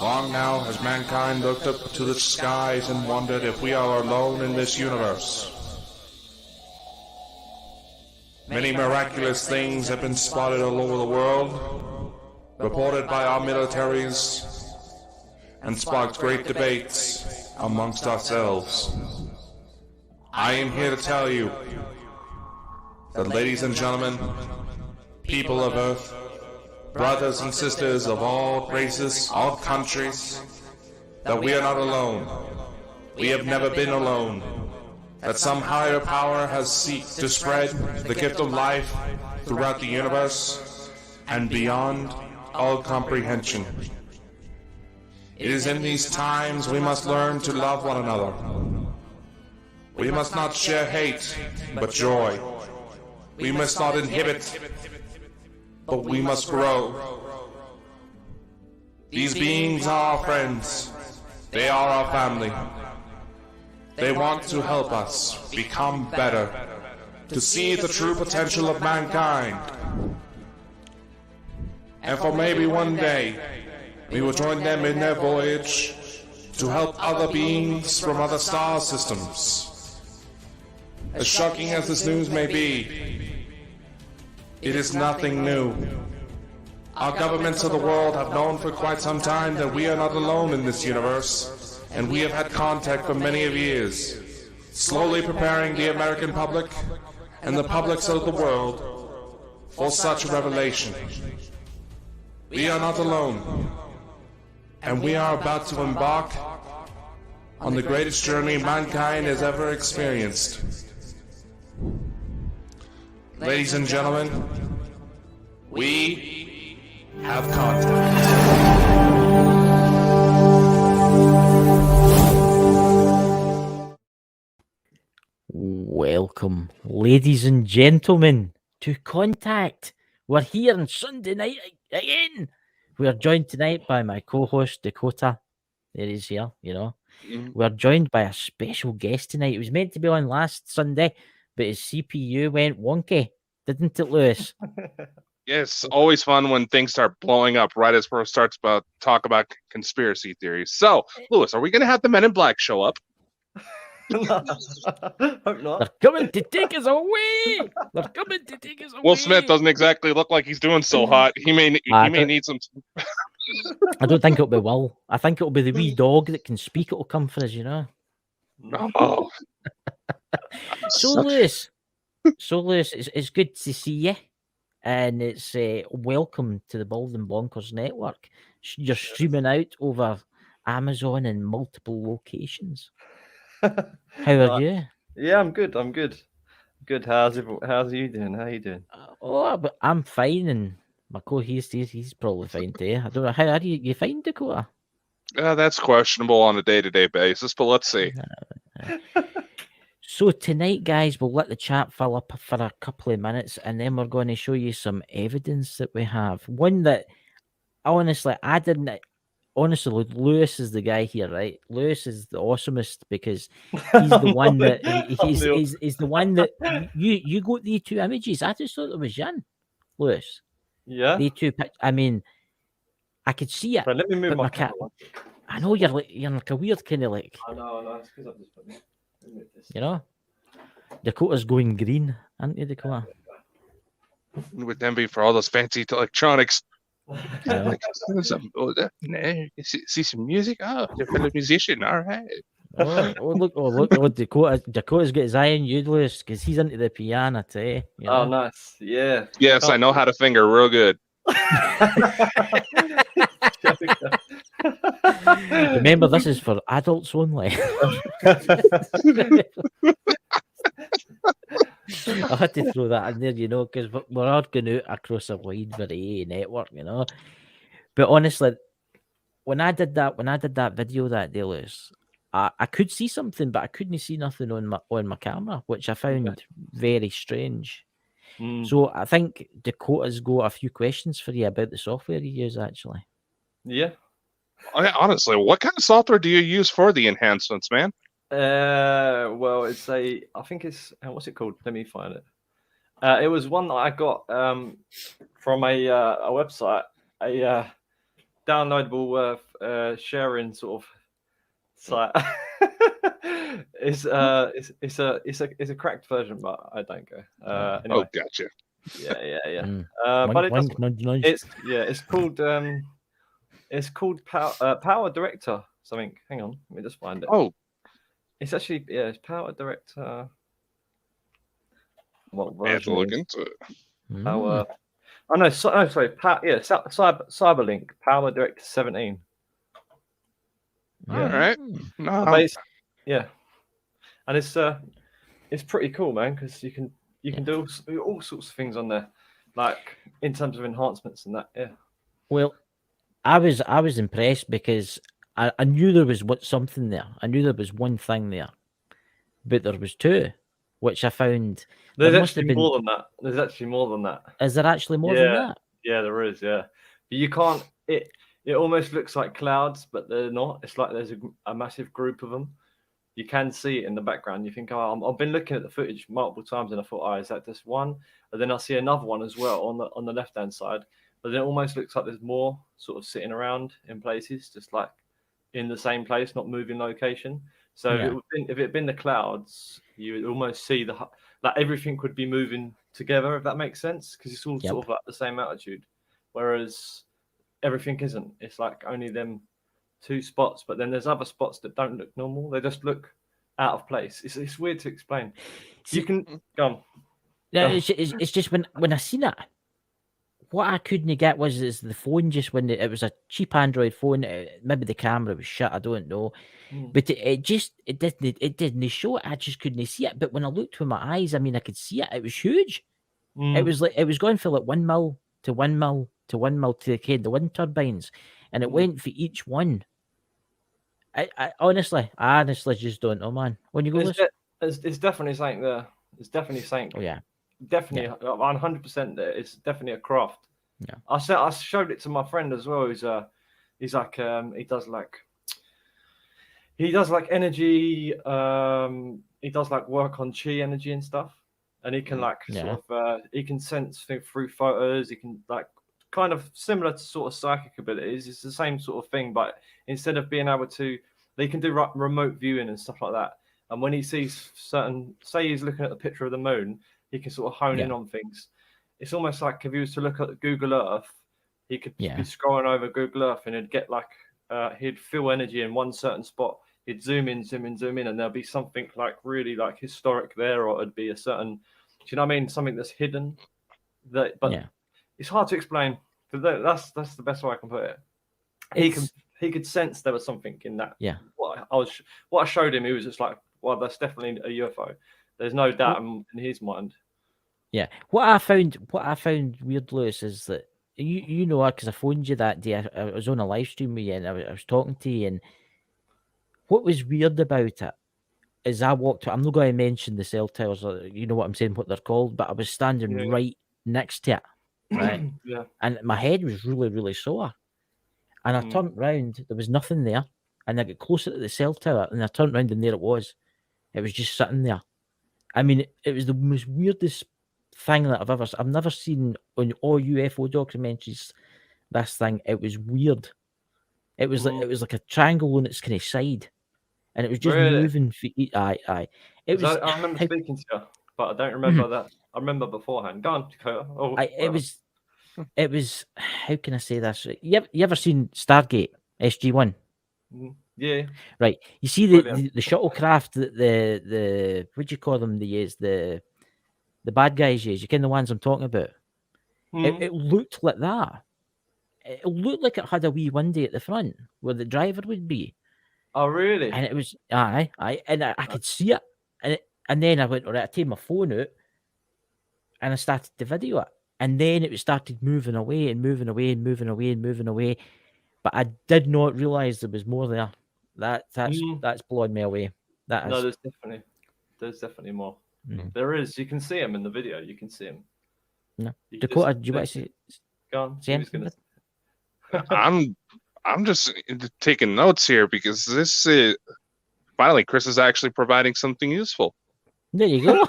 Long now has mankind looked up to the skies and wondered if we are alone in this universe. Many miraculous things have been spotted all over the world, reported by our militaries, and sparked great debates amongst ourselves. I am here to tell you that, ladies and gentlemen, people of Earth, brothers and sisters of all races, all countries, that we are not alone. We have never been alone. That some higher power has sought to spread the gift of life throughout the universe and beyond all comprehension. It is in these times we must learn to love one another. We must not share hate, but joy. We must not inhibit, but we must grow. These beings are our friends. They are our family. They want to help us become better, to see the true potential of mankind. And for maybe one day, we will join them in their voyage to help other beings from other star systems. As shocking as this news may be, it is nothing new. Our governments of the world have known for quite some time that we are not alone in this universe, and we have had contact for many of years, slowly preparing the American public and the publics of the world for such revelation. We are not alone, and we are about to embark on the greatest journey mankind has ever experienced. Ladies and gentlemen, we have contact. Welcome, ladies and gentlemen, to Contact. We're here on Sunday night again. We are joined tonight by my co-host, Dakota. There he is here, you know. We're joined by a special guest tonight. It was meant to be on last Sunday, but his CPU went wonky, didn't it, Lewis? Yes, always fun when things start blowing up right as we start to talk about conspiracy theories. So, Lewis, are we going to have the Men in Black show up? Hope not. They're coming to take us away. They're coming to take us away. Will Smith doesn't exactly look like he's doing so hot. He may need some. I don't think it'll be Will. I think it'll be the wee dog that can speak. It'll come for us, you know. Oh. So Lewis, it's good to see you, and it's welcome to the Bald and Bonkers network. You're streaming out over Amazon in multiple locations. How are you? Yeah, I'm good. Good. How's you doing? How are you doing? But I'm fine, and my co-host he's probably fine too. I don't know how are you fine, Dakota? That's questionable on a day-to-day basis, but let's see. So tonight, guys, we'll let the chat fill up for a couple of minutes, and then we're going to show you some evidence that we have. One that, honestly, I didn't... Honestly, Lewis is the guy here, right? Lewis is the awesomest because he's the one that... he's the one that... You got the two images. I just thought it was Jan, Lewis. Yeah? The two... I mean, I could see it. But let me move my cat. camera. I know you're like a weird kind of like... I know. It's because I've just put this. You know? Dakota's going green, aren't you, Dakota? Would then be for all those fancy electronics. Yeah. See some music? Oh, you're a fellow musician. All right. Look, Dakota's got his eye on you, Lewis, because he's into the piano too. You know? Oh, nice. Yeah. Yes, I know how to finger real good. Remember, this is for adults only. I had to throw that in there, you know, because we're all going out across a wide variety network, you know. But honestly, when I did that video that day, Lewis, I could see something, but I couldn't see nothing on my camera, which I found very strange. So I think Dakota's got a few questions for you about the software you use, actually. Yeah. Honestly, what kind of software do you use for the enhancements, man? Well, I think it's, what's it called? Let me find it. It was one that I got from a website, downloadable sharing sort of site. It's a cracked version, but I don't go. Anyway, Oh, gotcha. yeah. Wink, But it wink, doesn't. nudge, nudge. It's called Power Director something. Hang on, let me just find it. Oh, It's actually it's Power Director. What I have to version? look It is? into it. Power. Oh no, sorry. Cyberlink Power Director 17. All right. No, But yeah, and it's pretty cool, man, because you can do all sorts of things on there, like in terms of enhancements and that. Yeah. Well, I was impressed because I knew there was something there. I knew there was one thing there, but there was two, which I found. There's there must actually have been. more than that. There's actually more than that. Is there actually more than that? Yeah, there is. Yeah, but you can't. It almost looks like clouds, but they're not. It's like there's a massive group of them. You can see it in the background. You think, oh, I've been looking at the footage multiple times, and I thought, oh, is that just one? And then I see another one as well on the left hand side. But then it almost looks like there's more sort of sitting around in places, just like in the same place, not moving location. So if it had been the clouds, you would almost see like everything would be moving together, if that makes sense, because it's all sort of like the same altitude. Whereas everything isn't. It's like only them two spots, but then there's other spots that don't look normal. They just look out of place. It's weird to explain. You can go on. No, it's just when I seen it, what I couldn't get is the phone. Just when it was a cheap Android phone, maybe the camera was shut. I don't know, but it didn't show it. I just couldn't see it. But when I looked with my eyes, I mean, I could see it. It was huge. It was like it was going for like 1 mil to 1 mil to 1 mil to the wind turbines, and it went for each one. I honestly just don't know, man. When you go, it's definitely something there. It's definitely something. Oh yeah, definitely 100% there. It's definitely a craft. Yeah, I showed it to my friend as well. He's like he does like energy. He does like work on chi energy and stuff, and he can sort of he can sense through photos. He can like kind of similar to sort of psychic abilities. It's the same sort of thing, but instead of being able to, they can do remote viewing and stuff like that. And when he sees say he's looking at the picture of the moon, he can sort of hone in on things. It's almost like if he was to look at Google Earth, he could be scrolling over Google Earth and he'd get like, he'd feel energy in one certain spot. He'd zoom in, and there'll be something like really like historic there, or it'd be a certain, do you know what I mean? Something that's hidden. It's hard to explain. But that's the best way I can put it. He could sense there was something in that. Yeah. What I showed him, he was just like, well, that's definitely a UFO. There's no doubt in his mind. Yeah. What I found weird, Lewis, is that you know, because I phoned you that day. I was on a live stream with you, and I was talking to you. And what was weird about it is I walked. I'm not going to mention the cell towers, or you know what I'm saying, what they're called, but I was standing right next to it, right? And my head was really, really sore. And I turned round, there was nothing there. And I got closer to the cell tower, and I turned round, and there it was. It was just sitting there. I mean, it was the most weirdest thing that I've never seen on all UFO documentaries. This thing, it was weird. It was like a triangle on its kind of side, and it was just moving. Aye. It was. I remember speaking to you, but I don't remember that. I remember beforehand. Go on, Dakota. It was. How can I say this? You ever seen Stargate SG-1? Yeah. Right. You see the shuttlecraft that the what do you call them? They use the bad guys use. You kind of the ones I'm talking about. It looked like that. It looked like it had a wee window at the front where the driver would be. Oh, really? And it was and I could see it. And then I went, all right, I take my phone out and I started to video it. And then it started moving away and moving away and moving away and moving away. But I did not realise there was more there. That's blowing me away. No, there's definitely more. There is. You can see him in the video. You can see him. No, Dakota, do you want to see? Go on. I'm just taking notes here because this is finally Chris is actually providing something useful. There you go.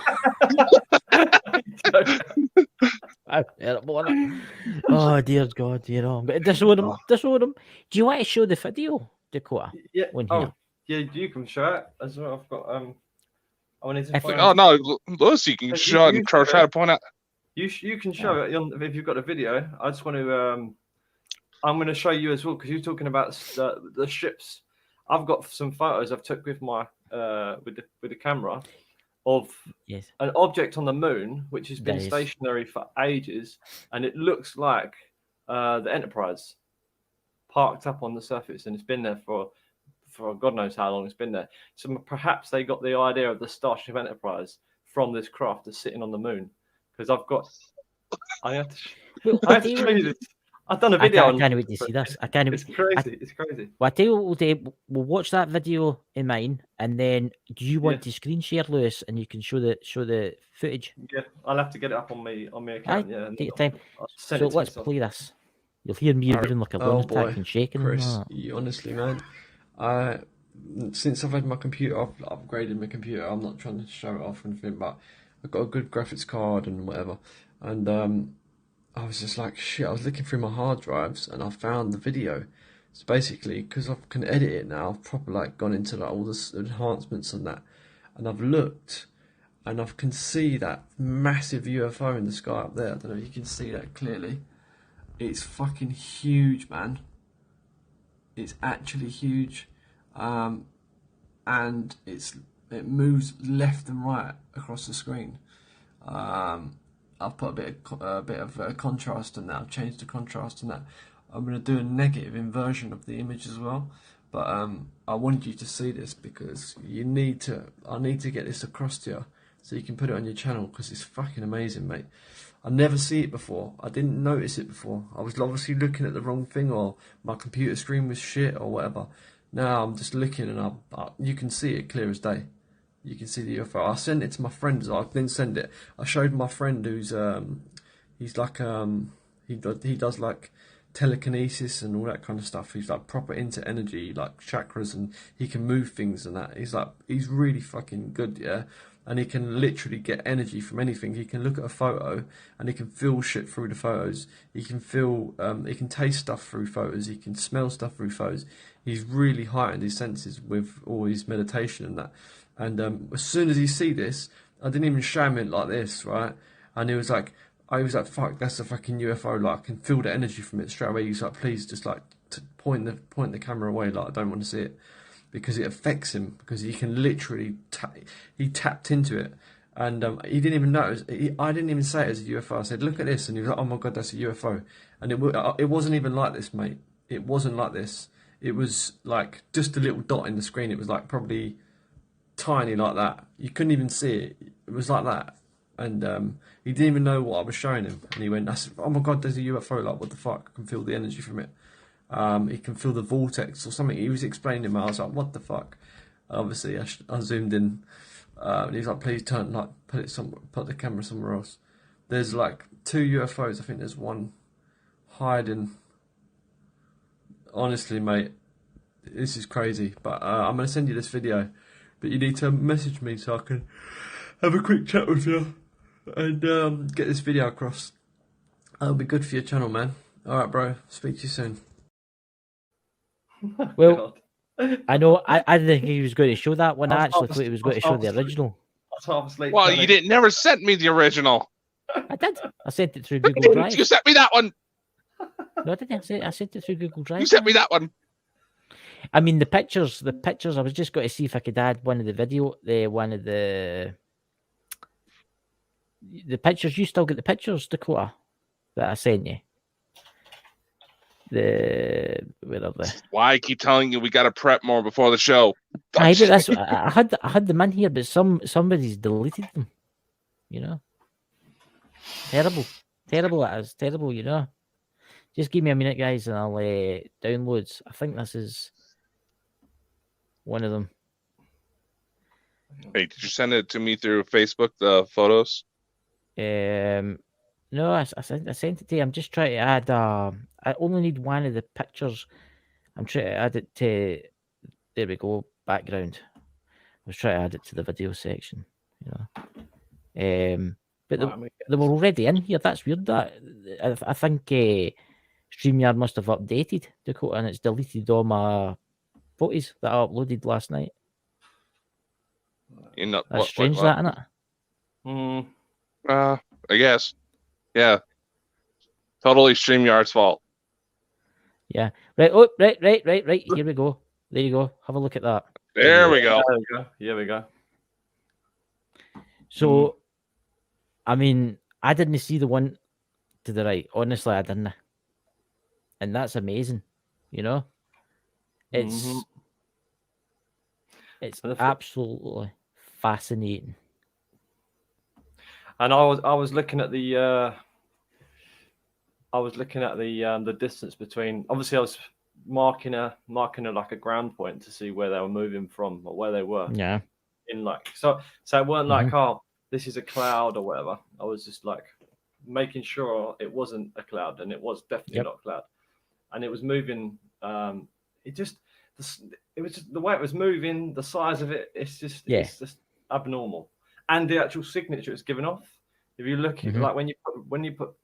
Oh dear God, you know. But disown him. Disown him. Do you want to show the video, Dakota? Yeah. On here? Oh, yeah. You can show it as well. I've got I wanted to If- find. Oh no, Lewis, you can You- show it you and try show to point out. You can show it if you've got a video. I just want to. I'm going to show you as well because you're talking about the ships. I've got some photos I've took with my with the camera of Yes. an object on the moon which has been Nice. stationary for ages, and it looks like the Enterprise parked up on the surface, and it's been there for God knows how long it's been there. So perhaps they got the idea of the Starship Enterprise from this craft that's sitting on the moon. Because I have to show you this. I've done a video. I can't wait to see this. I can't. It's crazy. It's crazy. Well, I tell you what we'll do. We'll watch that video in mine, and then do you want Yeah. to screen share, Lewis, and you can show the footage? Yeah, I'll have to get it up on my account. Yeah, Take your time. I'll send So it to let's myself. play this. You'll hear me Alright. reading like a Oh, lunatic boy. and shaking. and Chris, that. honestly, man, since I've had my computer, I've upgraded my computer. I'm not trying to show it off or anything, but I've got a good graphics card and whatever. And I was just like, shit, I was looking through my hard drives and I found the video. So basically, because I can edit it now, I've properly like gone into like all the enhancements and that. And I've looked and I can see that massive UFO in the sky up there. I don't know if you can see that clearly. It's fucking huge, man. It's actually huge, and it moves left and right across the screen. I've put a bit of contrast in that. I've changed the contrast in that. I'm going to do a negative inversion of the image as well. But I wanted you to see this because I need to get this across to you so you can put it on your channel because it's fucking amazing, mate. I never see it before. I didn't notice it before. I was obviously looking at the wrong thing, or my computer screen was shit, or whatever. Now I'm just looking, and you can see it clear as day. You can see the UFO. I sent it to my friends. I didn't send it. I showed my friend who's he's like he does like telekinesis and all that kind of stuff. He's like proper into energy, like chakras, and he can move things and that. He's really fucking good, yeah. And he can literally get energy from anything. He can look at a photo and he can feel shit through the photos. He can he can taste stuff through photos. He can smell stuff through photos. He's really heightened his senses with all his meditation and that. And as soon as he see this, I didn't even show him it like this, right? And he was like, fuck, that's a fucking UFO. Like, I can feel the energy from it straight away. He's like, please, just like point the camera away. Like, I don't want to see it. Because it affects him, because he can literally he tapped into it, and he didn't even notice. I didn't even say it as a UFO. I said, "Look at this," and he was like, "Oh my god, that's a UFO." And it wasn't even like this, mate. It wasn't like this. It was like just a little dot in the screen. It was like probably tiny like that. You couldn't even see it. It was like that, and he didn't even know what I was showing him. And he went, "Oh my god, there's a UFO! Like, what the fuck? I can feel the energy from it." He can feel the vortex or something. He was explaining to me. I was like, "What the fuck?" Obviously, I zoomed in, and he's like, "Please put the camera somewhere else." There's like 2 UFOs. I think there's one hiding. Honestly, mate, this is crazy. But I'm gonna send you this video, but you need to message me so I can have a quick chat with you and get this video across. That'll be good for your channel, man. All right, bro. Speak to you soon. Well, I know. I didn't think he was going to show that one. I actually half thought he was going to show the original. I was half asleep. Well, you didn't never sent me the original. I did. I sent it through Google Drive. You sent me that one. No, I didn't. I sent it through Google Drive. You sent me that one. I mean, the pictures. I was just going to see if I could add one of the pictures. You still get the pictures, Dakota, that I sent you. Where are they? Why I keep telling you we got to prep more before the show. Aye, but that's I had them in here, but somebody's deleted them. You know, terrible it is, terrible. You know, just give me a minute, guys, and I'll downloads. I think this is one of them. Hey, did you send it to me through Facebook? The photos. No, I sent it to you. I'm just trying to add. I only need one of the pictures. I'm trying to add it to. There we go. Background. I was trying to add it to the video section. You know. But Right, we they were already in here. That's weird. That I think StreamYard must have updated Dakota, and it's deleted all my photos that I uploaded last night. You know, That's strange, that, isn't it? Mm, I guess. Yeah. Totally StreamYard's fault. Yeah. Right. Oh, right. Here we go. There you go. Have a look at that. There we go. there we go. Here we go. So, I mean, I didn't see the one to the right. Honestly, I didn't. And that's amazing. You know, it's Mhm. it's And the absolutely fascinating. And I was looking at the the distance between. Obviously, I was marking a like a ground point to see where they were moving from or where they were. Yeah. In like so it weren't like, oh, this is a cloud or whatever. I was just like making sure it wasn't a cloud, and it was definitely not a cloud. And it was moving. It was just the way it was moving, the size of it. It's just abnormal, and the actual signature it's given off. If you look at like when you put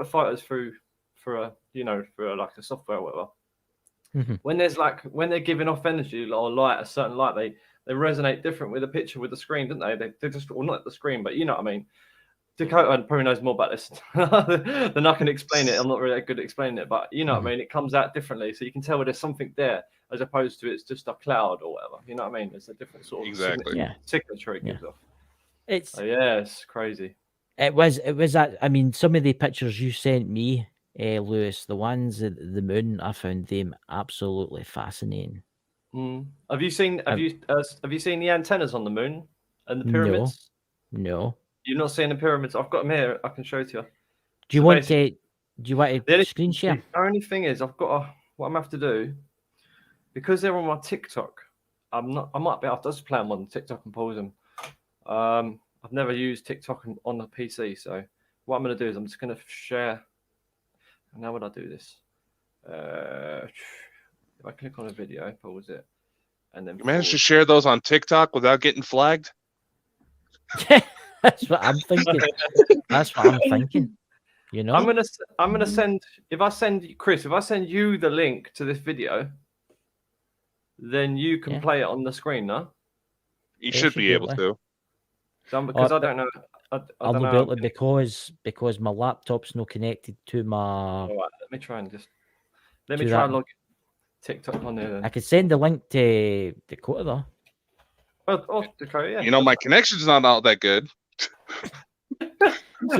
photos through for a like a software or whatever, when they're giving off energy or light, a certain light, they resonate different with the picture with the screen, don't they? They just, well, not the screen, but you know what I mean. Dakota probably knows more about this than I can explain it. I'm not really good at explaining it, but you know what I mean. It comes out differently, so you can tell there's something there as opposed to it's just a cloud or whatever. You know what I mean? It's a different sort of signature it gives off. It's crazy. It was that. I mean, some of the pictures you sent me, Lewis, the ones at the moon, I found them absolutely fascinating. Have you seen the antennas on the moon and the pyramids? No. You're not seeing the pyramids. I've got them here. I can show it to you. Do you want to screen share? The only thing is, what I'm gonna have to do, because they're on my TikTok. I might be able to just play them on TikTok and pause them. I've never used TikTok on the PC, so what I'm gonna do is I'm just gonna share. And how would I do this? If I click on a video, pause it, and then you managed to share those on TikTok without getting flagged? That's what I'm thinking. That's what I'm thinking. You know, I'm gonna send. If I send you the link to this video, then you can play it on the screen, no? You should be able to. Because I don't know. I'll not be able to because my laptop's not connected to my. All right, let me try and log TikTok on there. Then. I could send the link to Dakota though. Oh, Dakota, yeah. You know, my connection's not all that good. See,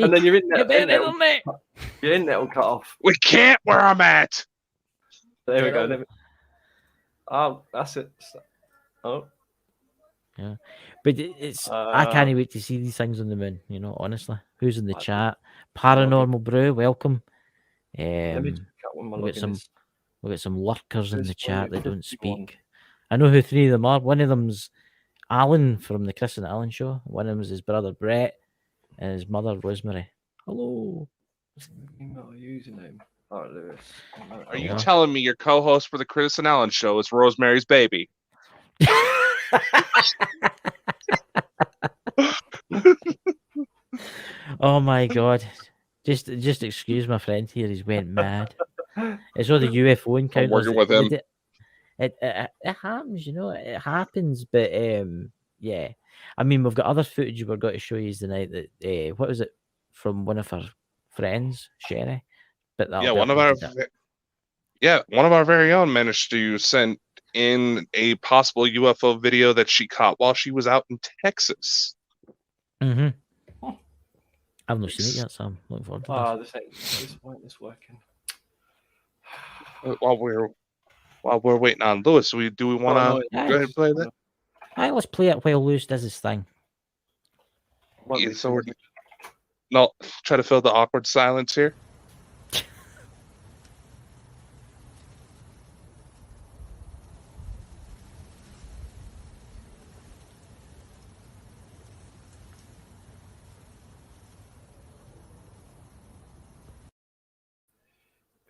and then your internet will cut off. We can't where I'm at. There we go. Oh, that's it. Oh. Yeah. But it's I can't wait to see these things on the moon, you know, honestly. Who's in the chat? Paranormal Brew, welcome. Let me check what my login is. We've got some lurkers in the chat that don't speak. I know who three of them are. One of them's Alan from the Chris and Alan show. One of them's his brother Brett and his mother Rosemary. Hello. Email username. Oh, Lewis. Are you telling me your co-host for the Chris and Alan show is Rosemary's baby? Oh my god. Just excuse my friend here, he's went mad. It's all the UFO encounters. I'm working with him. It happens, you know, it happens, but yeah. I mean, we've got other footage we're going to show you tonight that what was it from one of our friends, Sherry? But one of our very own managed to send in a possible UFO video that she caught while she was out in Texas. Mm-hmm. I've not seen it yet, so I'm looking forward to this is working. While we're waiting on Lewis, do we want to go ahead and play that? All right, let's play it while Lewis does his thing. Yeah, so try to fill the awkward silence here.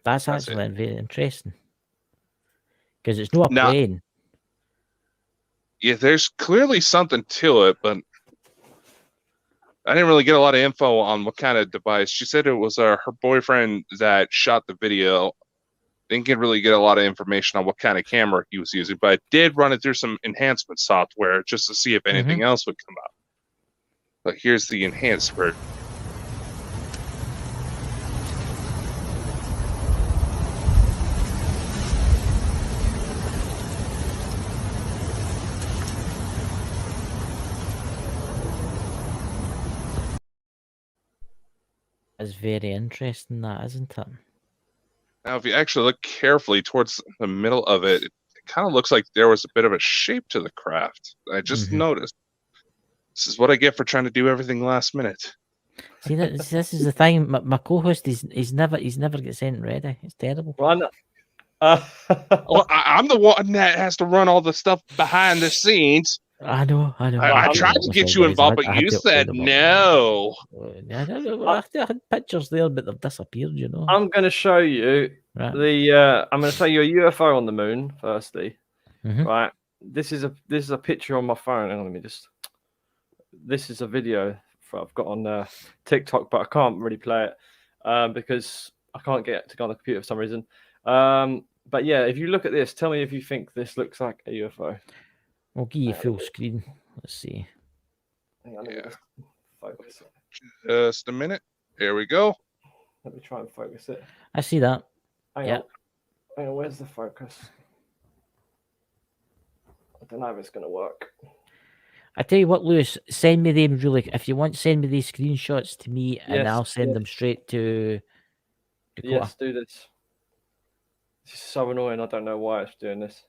That's actually very interesting. Because it's not a plane. Yeah, there's clearly something to it, but I didn't really get a lot of info on what kind of device. She said it was her boyfriend that shot the video. Didn't really get a lot of information on what kind of camera he was using, but I did run it through some enhancement software just to see if anything else would come up. But here's the enhanced version. It's very interesting, that, isn't it? Now, if you actually look carefully towards the middle of it, it kind of looks like there was a bit of a shape to the craft. I just noticed. This is what I get for trying to do everything last minute. See, this is the thing. My co-host, he's never gets anything ready. It's terrible. Run. Well, I'm the one that has to run all the stuff behind the scenes. I know. I tried to get you involved, but you said no. I had pictures there, but they've disappeared. You know. I'm going to show you Right. I'm going to show you a UFO on the moon. Firstly, right. This is a picture on my phone. Hang on, let me just. This is a video I've got on TikTok, but I can't really play it because I can't get it to go on the computer for some reason. But yeah, if you look at this, tell me if you think this looks like a UFO. I'll give you full screen. Let's see. Hang on, let me just focus it. Just a minute. There we go. Let me try and focus it. I see that. Hang on, where's the focus? I don't know if it's going to work. I tell you what, Lewis, send me them really. If you want, send me these screenshots to me, and Yes, I'll send them straight to Dakota. Yes, do this. This is so annoying. I don't know why it's doing this.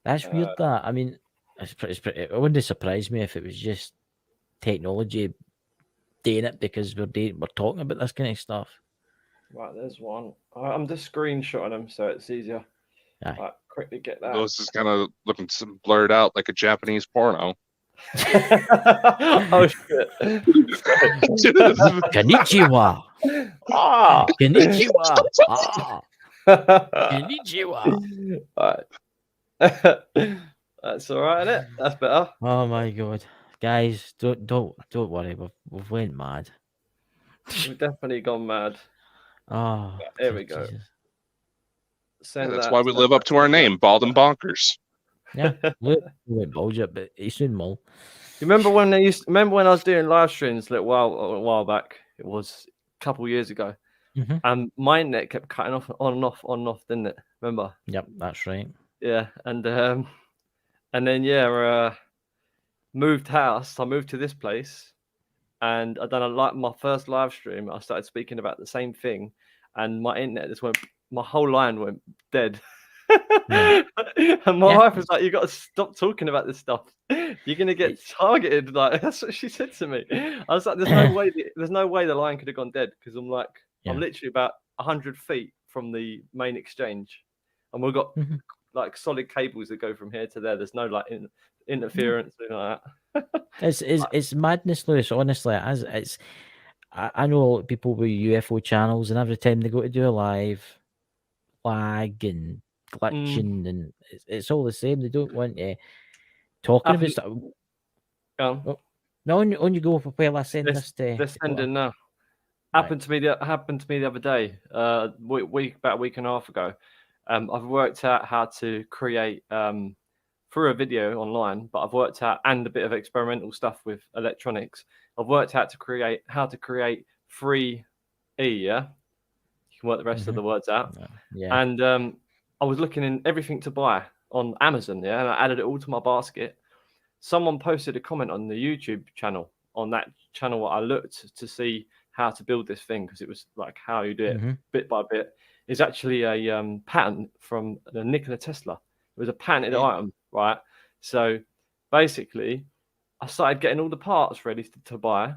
That's weird. That, I mean, it wouldn't surprise me if it was just technology doing it because we're talking about this kind of stuff. Right, there's one. I'm just screenshotting them so it's easier. Aye. Right, quickly get that. This is kind of looking some blurred out like a Japanese porno. Oh shit! Konnichiwa. Ah, Konnichiwa. Konnichiwa. Right. That's all right, isn't it? That's better. Oh my god, guys, don't worry. We've went mad. We've definitely gone mad. Oh, Here we go. Jesus. That's why we live up to our name, Bald and Bonkers. Yeah, look, we went bullshit, but he soon will. You remember when I was doing live streams a while back? It was a couple years ago, and my internet kept cutting off, on and off, didn't it? Remember? Yep, that's right. Yeah, and then moved house. I moved to this place, and I done my first live stream. I started speaking about the same thing, and my internet just went. My whole line went dead. Yeah. And my wife was like, "You got to stop talking about this stuff. You're gonna get targeted." Like that's what she said to me. I was like, "There's no way the line could have gone dead," because I'm like, I'm literally about 100 feet from the main exchange, and we've got like solid cables that go from here to there. There's no like interference or like that. It's madness, Lewis. Honestly, I know people with UFO channels, and every time they go to do a live, lag and glitching, and it's all the same. They don't want to talking about stuff. No, on you go for where I send this to. They're sending now. Happened to me the other day. About a week and a half ago. I've worked out how to create through a video online, but I've worked out, and a bit of experimental stuff with electronics. I've worked out how to create 3E. Yeah, you can work the rest of the words out. Yeah. And I was looking in everything to buy on Amazon. Yeah, and I added it all to my basket. Someone posted a comment on the YouTube channel. On that channel, I looked to see how to build this thing, because it was like how you do it bit by bit. It's actually a patent from the Nikola Tesla. It was a patented item, right? So basically, I started getting all the parts ready to buy,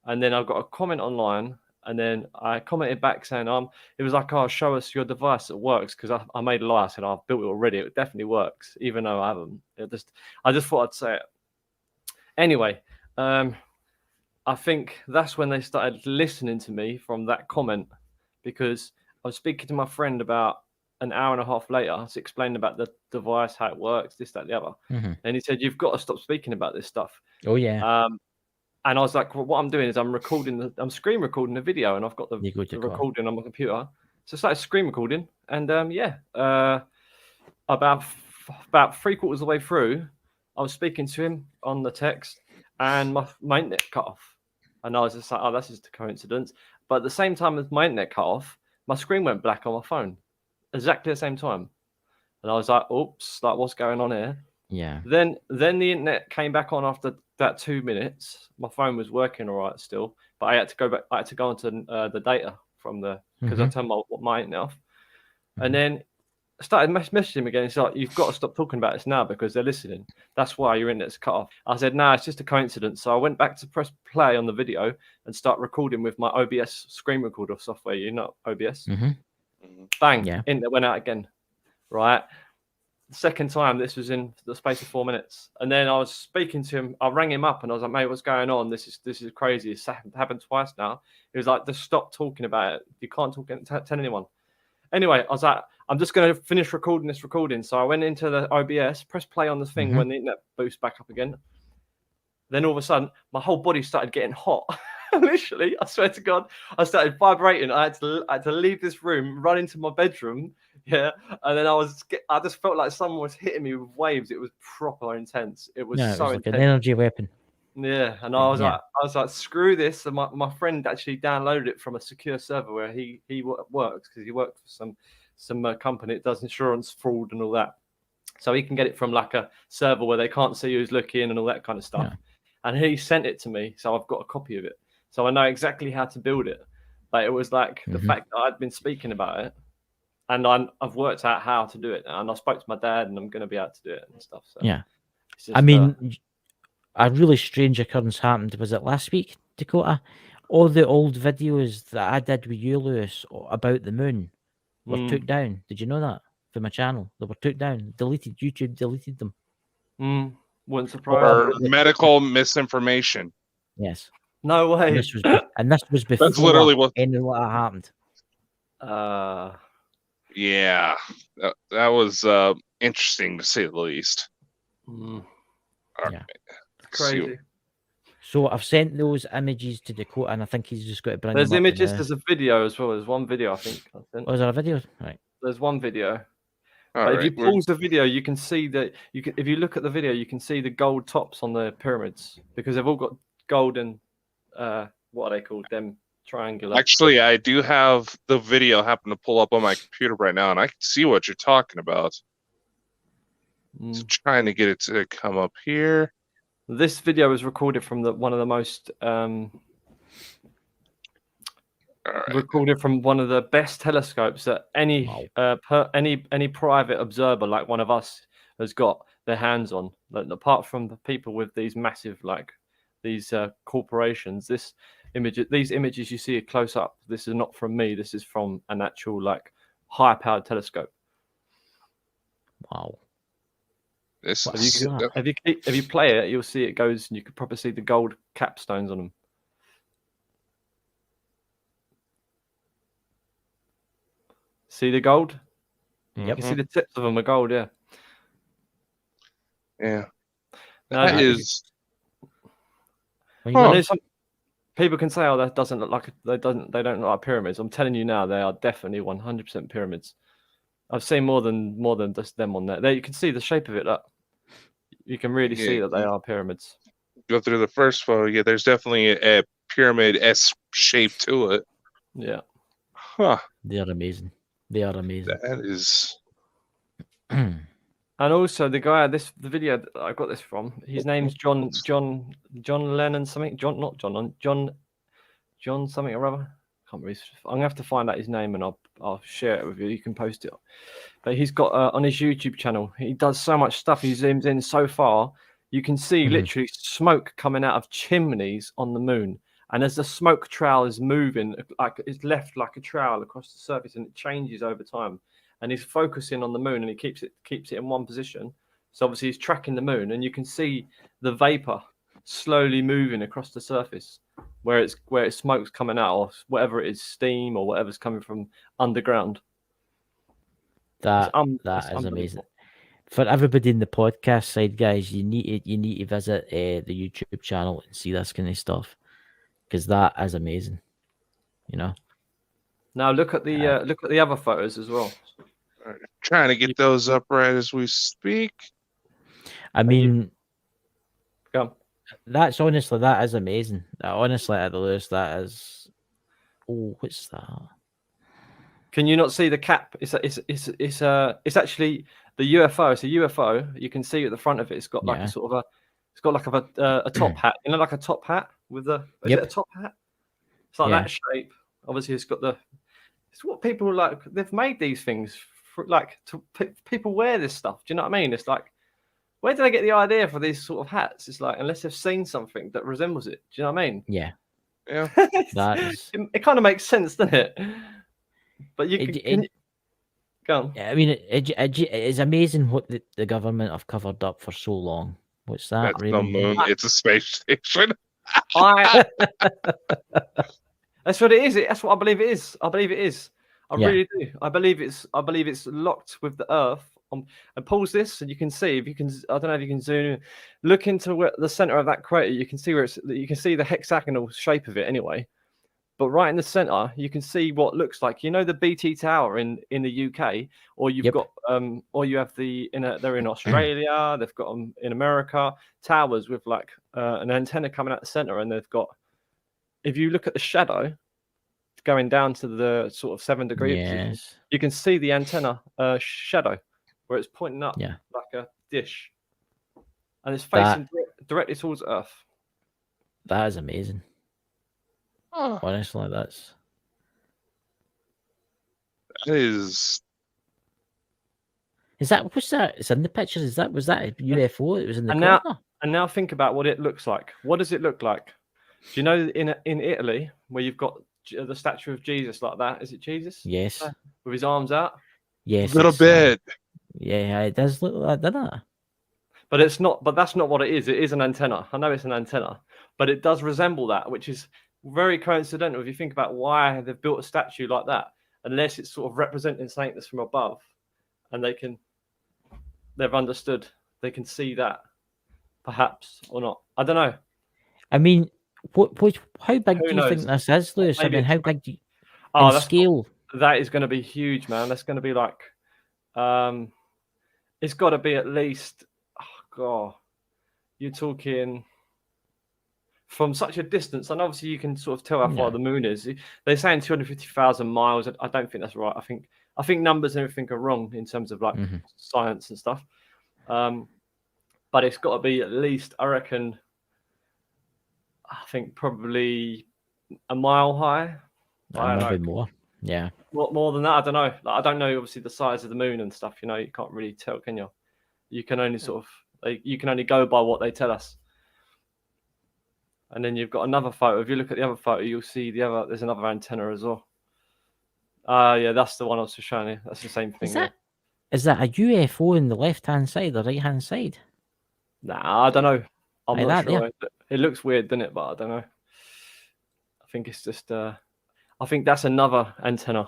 and then I got a comment online, and then I commented back saying, it was like, "Oh, show us your device that works," because I made a lie. I said, "I've built it already. It definitely works," even though I haven't. I just thought I'd say it. Anyway, I think that's when they started listening to me from that comment, because I was speaking to my friend about an hour and a half later. I was explaining about the device, how it works, this, that, the other. And he said, "You've got to stop speaking about this stuff." Oh, yeah. And I was like, well, what I'm doing is I'm screen recording the video, and I've got the recording on my computer. So I started screen recording, and about 3/4 of the way through, I was speaking to him on the text, and my internet cut off. And I was just like, oh, that's just a coincidence. But at the same time as my internet cut off, my screen went black on my phone, exactly the same time. And I was like, oops, like what's going on here? Yeah. Then the internet came back on after that 2 minutes. My phone was working all right still, but I had to go back. I had to go onto the data from because I turned my internet off, and then I started messaging him again. He's like, "You've got to stop talking about this now because they're listening. That's why your internet's cut off." I said, "No, it's just a coincidence." So I went back to press play on the video and start recording with my OBS screen recorder software. You know OBS. Bang! Yeah. Internet went out again. Right. The second time, this was in the space of 4 minutes, and then I was speaking to him. I rang him up and I was like, "Mate, what's going on? This is crazy. It's happened twice now." He was like, "Just stop talking about it. You can't tell anyone." Anyway, I was like, "I'm just going to finish recording this recording." So I went into the OBS, pressed play on the thing when the internet boosts back up again. Then all of a sudden, my whole body started getting hot. Literally, I swear to God, I started vibrating. I had to leave this room, run into my bedroom. Yeah, and then I just felt like someone was hitting me with waves. It was proper intense. It was so like intense. an energy weapon. Yeah, and I was like, screw this. And my friend actually downloaded it from a secure server where he works, because he worked for some company that does insurance fraud and all that. So he can get it from like a server where they can't see who's looking and all that kind of stuff. Yeah. And he sent it to me, so I've got a copy of it. So I know exactly how to build it. But it was like the fact that I'd been speaking about it, and I've worked out how to do it now. And I spoke to my dad, and I'm going to be able to do it and stuff. So yeah, just, I mean, a really strange occurrence happened. Was it last week, Dakota? All the old videos that I did with you, Lewis, about the moon were took down. Did you know that? For my channel, they were took down, deleted. YouTube deleted them. Wouldn't surprise me. Medical misinformation. Yes. No way. And this was before That's literally what happened. Yeah, that was interesting to say the least. Yeah, crazy. So I've sent those images to Dakota, and I think he's just got to bring There's them images. up There's a video as well. There's one video, I think. Oh, is there a video? Right. There's one video. But if you pause the video, you can see that if you look at the video, you can see the gold tops on the pyramids, because they've all got golden. What are they called? Them triangular. Actually, I do have the video happen to pull up on my computer right now, and I can see what you're talking about. So trying to get it to come up here. This video was recorded from one of the most recorded from one of the best telescopes that any private observer like one of us has got their hands on. Like, apart from the people with these massive these corporations, these images you see close up. This is not from me. This is from an actual high-powered telescope. Wow. If you play it, you'll see it goes, and you could probably see the gold capstones on them. See the gold? Yep. You can see the tips of them are gold. Yeah. Yeah. That is. People can say, "Oh, that doesn't look like they don't look like pyramids." I'm telling you now, they are definitely 100% pyramids. I've seen more than just them on there. There, you can see the shape of it. You can really see that they are pyramids. Go through the first photo. Yeah, there's definitely a pyramid-esque shape to it. Yeah. Huh. They are amazing. They are amazing. That is. And also the guy, the video that I got this from, his name's John Lennon something. John something or other. Can't remember. I'm gonna have to find out his name, and I'll share it with you. You can post it. But he's got on his YouTube channel, he does so much stuff. He zooms in so far, you can see literally smoke coming out of chimneys on the moon. And as the smoke trail is moving, it's left like a trail across the surface, and it changes over time. And he's focusing on the moon, and he keeps it in one position. So obviously he's tracking the moon, and you can see the vapor slowly moving across the surface, where it's smoke's coming out, or whatever it is, steam or whatever's coming from underground. That is amazing. For everybody in the podcast side, guys, you need to visit the YouTube channel and see this kind of stuff, because that is amazing. You know. Now look at the other photos as well. Trying to get those up right as we speak. I mean, Go. that is amazing. Honestly, Lewis, that is. Oh, what's that? Can you not see the cap? It's actually the UFO. It's a UFO. You can see at the front of it. It's got like a sort of a top hat. You know, like a top hat with the. Is it a top hat? It's like that shape. Obviously, it's got the. It's what people like. They've made these things for, like people wear this stuff. Do you know what I mean? It's like, where do they get the idea for these sort of hats? It's like, unless they've seen something that resembles it. Do you know what I mean? Yeah. Yeah. It kind of makes sense, doesn't it? But you can go on. I mean, it's amazing what the government have covered up for so long. What's that? That's the moon. It's a space station. That's what it is. That's what I believe it is. I believe it is. I really do. I believe it's locked with the Earth. And pause this, and you can see, if you can. I don't know if you can zoom in. Look into the center of that crater. You can see you can see the hexagonal shape of it anyway. But right in the center, you can see what looks like, you know, the BT Tower in the UK, or you've got or you have they're in Australia. They've got them in America, towers with like an antenna coming out the center, and they've got. If you look at the shadow going down to the sort of 7 degree position, you can see the antenna shadow where it's pointing up like a dish, and it's facing directly towards Earth. That is amazing. Honestly, that is. Is that what's that? It's in the pictures. Was that a UFO? It was in the corner. And now think about what it looks like. What does it look like? Do you know in Italy where you've got the statue of Jesus like that? Is it Jesus? Yes. With his arms out. Yes. A little bit. Yeah, it does look like that, doesn't it? But it's not. But that's not what it is. It is an antenna. I know it's an antenna, but it does resemble that, which is very coincidental if you think about why they've built a statue like that, unless it's sort of representing something that's from above, and they've understood, they can see that, perhaps or not. I don't know. I mean, how big do you think this is, Lewis? I mean, how big do you scale? That is going to be huge, man. That's going to be like, it's got to be at least, you're talking. From such a distance, and obviously you can sort of tell how far the moon is. They're saying 250,000 miles. I don't think that's right. I think numbers and everything are wrong in terms of like science and stuff. But it's got to be at least, I reckon. I think probably a mile high. Maybe more. Yeah. More than that, I don't know. Like, I don't know. Obviously, the size of the moon and stuff. You know, you can't really tell, can you? You can only you can only go by what they tell us. And then you've got another photo. If you look at the other photo, you'll see there's another antenna as well. Yeah, that's the one I was just showing you. That's the same thing. Is that a UFO in the left-hand side or right-hand side? Nah, I don't know. I'm like not that, sure. Yeah. It looks weird, doesn't it? But I don't know. I think it's just. I think that's another antenna.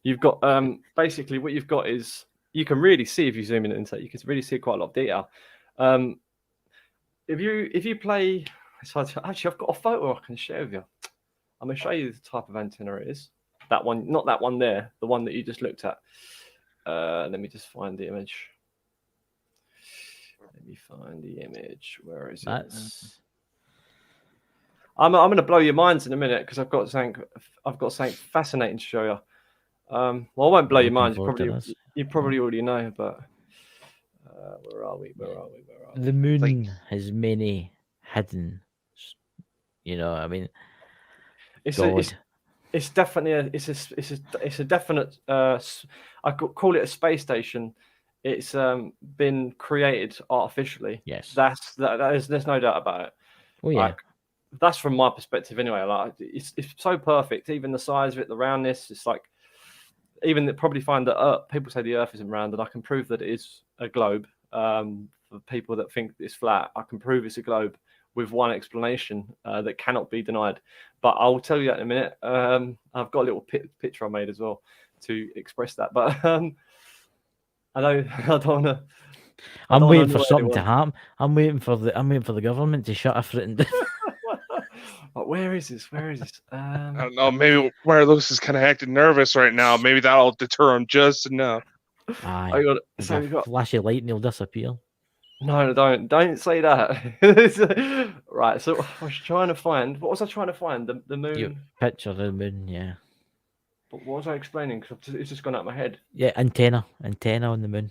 You've got basically what you've got is you can really see if you zoom in into it. You can really see quite a lot of detail. If you play. Actually, I've got a photo I can share with you. I'm going to show you the type of antenna it is. That one, not that one there, the one that you just looked at. Let me just find the image. Where is it? I'm going to blow your minds in a minute because I've got something fascinating to show you. Well, I won't blow your minds. You probably already know, but where are we? The moon has many hidden. You know, I mean, it's definitely a definite. I could call it a space station. It's been created artificially. Yes, there's no doubt about it. Oh yeah, like, that's from my perspective anyway. Like it's so perfect. Even the size of it, the roundness. It's like even they probably find that people say the Earth isn't round, and I can prove that it is a globe. For people that think it's flat, I can prove it's a globe with one explanation that cannot be denied. But I'll tell you that in a minute. I've got a little picture I made as well to express that. But I don't want to I I'm don't waiting wanna for annoy something to anyone. happen. I'm waiting for the government to shut everything down. Like, where is this? Where is this? I don't know. Maybe where Lewis is kind of acting nervous right now. Maybe that'll deter him just enough. Aye. I got With so a we got flash of light and he'll disappear. no, don't say that. Right, so I was trying to find. What was I trying to find? The moon. Your picture of the moon, yeah. What was I explaining? Because it's just gone out of my head. Yeah, antenna on the moon.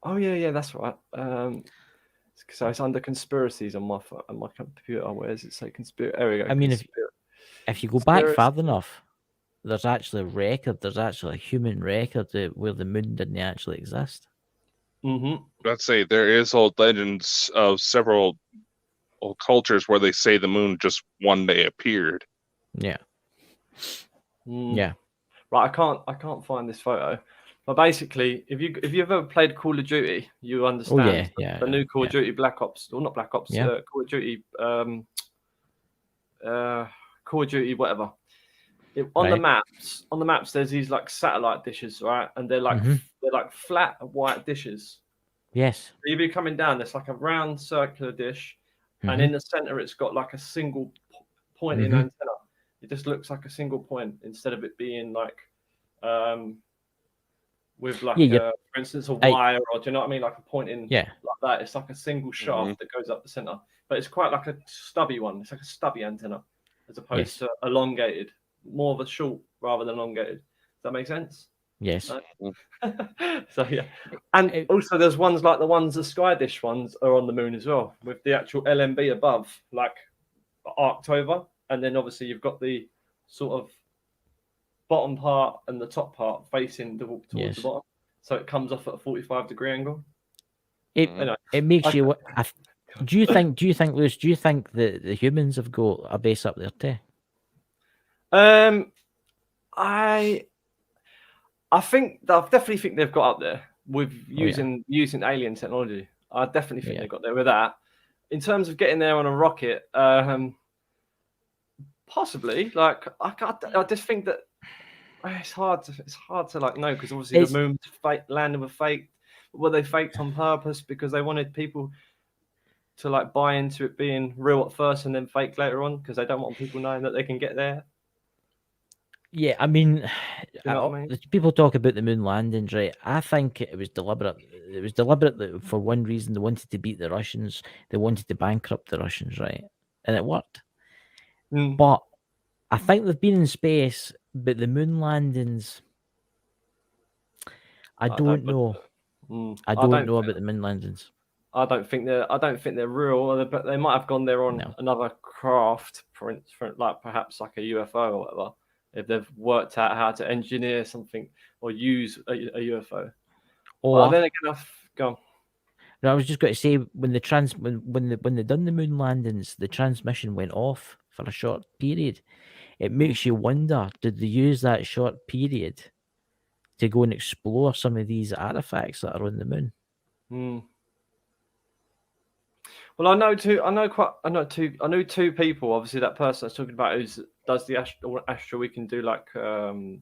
Oh yeah, that's right. So it's under conspiracies on my computer. Where does it say conspiracy? There we go. I mean, if you go back Conspiracy. far enough, there's actually a record. There's actually a human record where the moon didn't actually exist. Mm-hmm. Let's say there is old legends of several old cultures where they say the moon just one day appeared. Yeah. Mm. Yeah. Right, I can't find this photo. But basically, if you've ever played Call of Duty, you understand the new Call of Duty Black Ops, or not Black Ops, Yeah. Call of Duty, Call of Duty, whatever. On the maps, there's these like satellite dishes, right? And they're like flat white dishes. Yes. So you'll be coming down. There's like a round circular dish, and in the center, it's got like a single pointing antenna. It just looks like a single point instead of it being like, with like, for instance, a wire, or do you know what I mean? Like a pointing like that. It's like a single shaft that goes up the center, but it's quite like a stubby one. It's like a stubby antenna as opposed to elongated, more of a short rather than elongated. Does that make sense? Yes. So yeah, and also there's ones like the Sky Dish ones are on the moon as well, with the actual LMB above, like arced over, and then obviously you've got the sort of bottom part and the top part facing towards the bottom, so it comes off at a 45-degree angle. It makes you. Do you think, Lewis? Do you think that the humans have got a base up there too? I definitely think they've got up there with using alien technology. I definitely think they got there with that. In terms of getting there on a rocket, possibly. Like I just think that it's hard to like know, because obviously the moon's landing was faked. Were they faked on purpose because they wanted people to like buy into it being real at first and then fake later on, because they don't want people knowing that they can get there? Yeah, I mean, you know what I mean? People talk about the moon landings, right? I think it was deliberate. It was deliberate that for one reason they wanted to beat the Russians. They wanted to bankrupt the Russians, right? And it worked. But I think they've been in space, but the moon landings, I don't know. I don't know about the moon landings. I don't think they're real, but they might have gone there on another craft, for like perhaps like a UFO or whatever, if they've worked out how to engineer something or use a UFO. Or then again, go on. No, I was just going to say, when they done the moon landings, the transmission went off for a short period. It makes you wonder, did they use that short period to go and explore some of these artifacts that are on the moon? Well, I know two people. Obviously, that person I was talking about who does the astral. We can do like the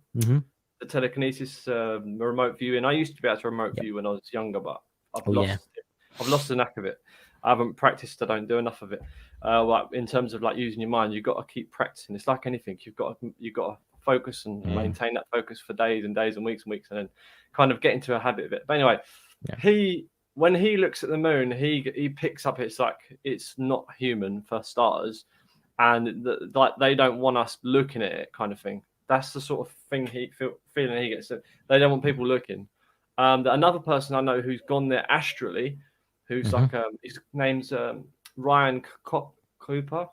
telekinesis, remote viewing. I used to be able to remote view when I was younger, but I've lost the knack of it. I haven't practiced. I don't do enough of it. Like in terms of like using your mind, you've got to keep practicing. It's like anything. You've got to focus and maintain that focus for days and days and weeks, and then kind of get into a habit of it. But anyway, when he looks at the moon, he picks up it's not human for starters, and like they don't want us looking at it, kind of thing. That's the sort of thing feeling he gets. They don't want people looking. Another person I know who's gone there astrally, who's like his name's Ryan Cooper,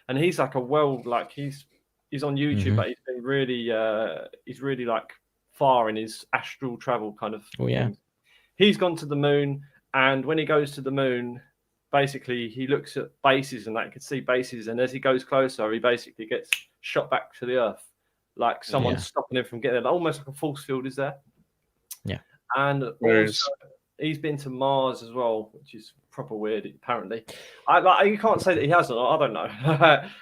and he's like he's on YouTube, but he's been really like far in his astral travel kind of things. He's gone to the moon, and when he goes to the moon, basically he looks at bases and can see bases, and as he goes closer, he basically gets shot back to the earth, like someone's stopping him from getting there. Almost like a force field is there. Yeah. And also, he's been to Mars as well, which is proper weird, apparently. You can't say that he hasn't. I don't know.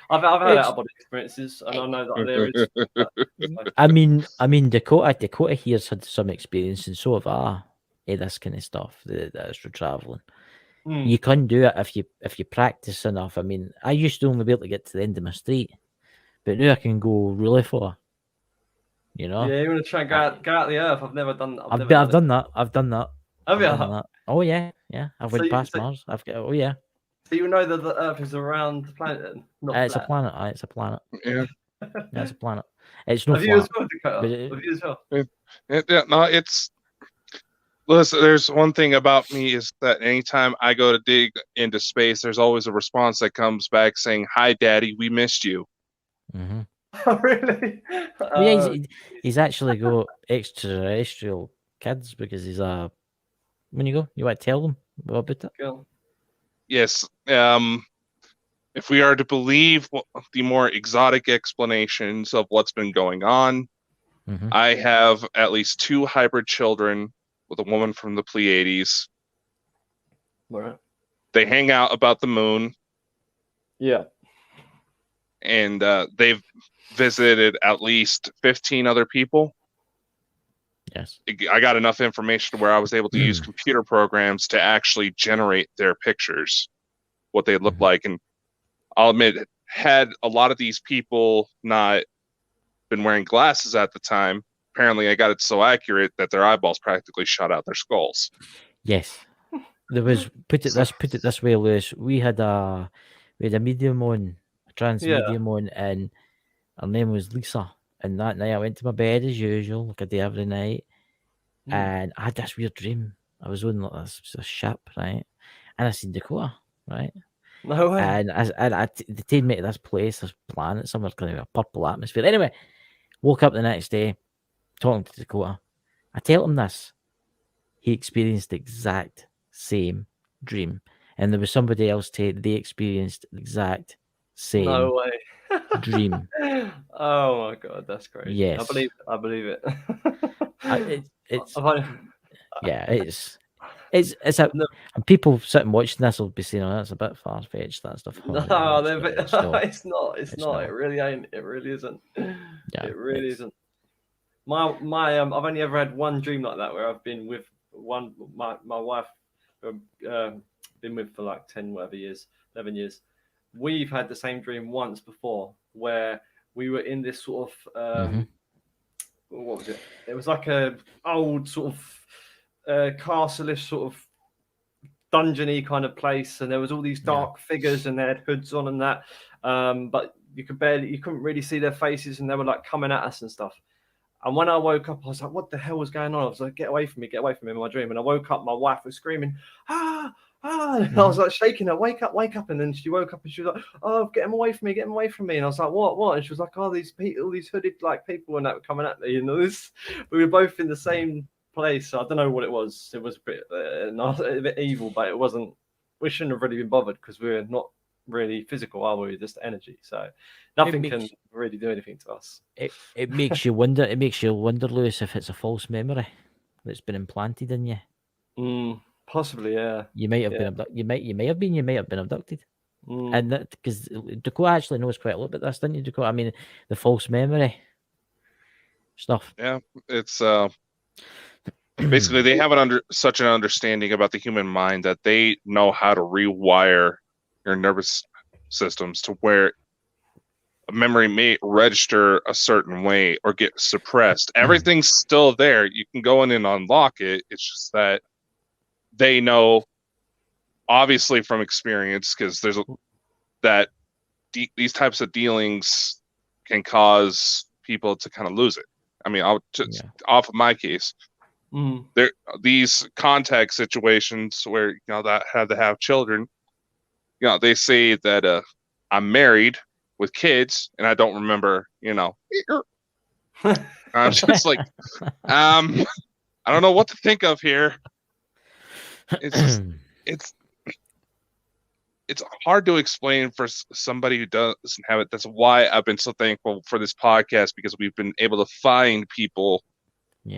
I've had out-of-body experiences, and I know that there is. I mean, Dakota here's had some experience, and so have I. this kind of stuff, the astral traveling. Mm. You can do it if you practice enough. I mean, I used to only be able to get to the end of my street, but now I can go really far. You know? Yeah, you want to try and go out the earth? I've never done. I've never done that. I've done that. Have I've you? done that. Oh yeah. I've went past so- Mars. I've got. Oh yeah. So you know that the Earth is around the planet, then? Not It's a flat. planet. It's a planet. Yeah. Yeah, it's a planet. It's no Have you as flat. well, Dakota? but Have you as well? No, it's. Listen, there's one thing about me is that anytime I go to dig into space, there's always a response that comes back saying, "Hi, Daddy, we missed you." Mhm. Oh, really? Well, yeah, he's actually got extraterrestrial kids because he's a. When you go, you want to tell them about it? Cool. Yes. If we are to believe the more exotic explanations of what's been going on, Mhm. I have at least 2 hybrid children with a woman from the Pleiades. Right. They hang out about the moon, Yeah. and they've visited at least 15 other people. Yes. I got enough information where I was able to use computer programs to actually generate their pictures, what they look like. And I'll admit, had a lot of these people not been wearing glasses at the time, apparently I got it so accurate that their eyeballs practically shot out their skulls. Yes. There was put it this way, Lewis. We had a medium on, a trans Yeah. medium on, and her name was Lisa. And that night I went to my bed as usual, like I do every night, and I had this weird dream. I was on like this ship, right, and I seen Dakota, right, No way. and they take me to this place, this planet, somewhere kind of a purple atmosphere. Anyway, woke up the next day, talking to Dakota. I tell him this. He experienced the exact same dream, and there was somebody else they experienced the exact same No way. dream. Oh my god, that's crazy. Yes. I believe it. It's I've only- yeah, it's a No. and people sitting watching this will be saying, "Oh, that's a bit far fetched." That stuff. Oh, No, it's not. it's not. It's not. It really ain't. It really isn't. Yeah, It really it's- isn't. My I've only ever had one dream like that where I've been with my wife, been with for like 10 whatever years, 11 years. We've had the same dream once before where we were in this sort of what was it? It was like a old sort of castle-ish sort of dungeony kind of place, and there was all these dark figures and they had hoods on and that, but you couldn't really see their faces, and they were like coming at us and stuff. And when I woke up, I was like, what the hell was going on? I was like, get away from me in my dream. And I woke up, my wife was screaming, ah, and I was like shaking her, wake up. And then she woke up and she was like, oh, get him away from me. And I was like, what? And she was like, oh, all these hooded like people and that were coming at me. You know, we were both in the same place. I don't know what it was. It was a bit evil, but it wasn't. We shouldn't have really been bothered because we're not really physical, are we? Just energy. So nothing can really do anything to us. It makes you wonder. It makes you wonder, Lewis, if it's a false memory that's been implanted in you. Possibly, yeah. You might have been abducted. You might have been abducted. And that because Dakota actually knows quite a lot about this, didn't you, Dakota? I mean, the false memory stuff. Yeah, it's basically they have such an understanding about the human mind that they know how to rewire your nervous systems to where a memory may register a certain way or get suppressed. Everything's still there. You can go in and unlock it. It's just that they know, obviously from experience, because these types of dealings can cause people to kind of lose it. I mean, off of my case, there these contact situations where that had to have children. They say that I'm married with kids, and I don't remember. I'm just like, I don't know what to think of here. It's hard to explain for somebody who doesn't have it. That's why I've been so thankful for this podcast, because we've been able to find people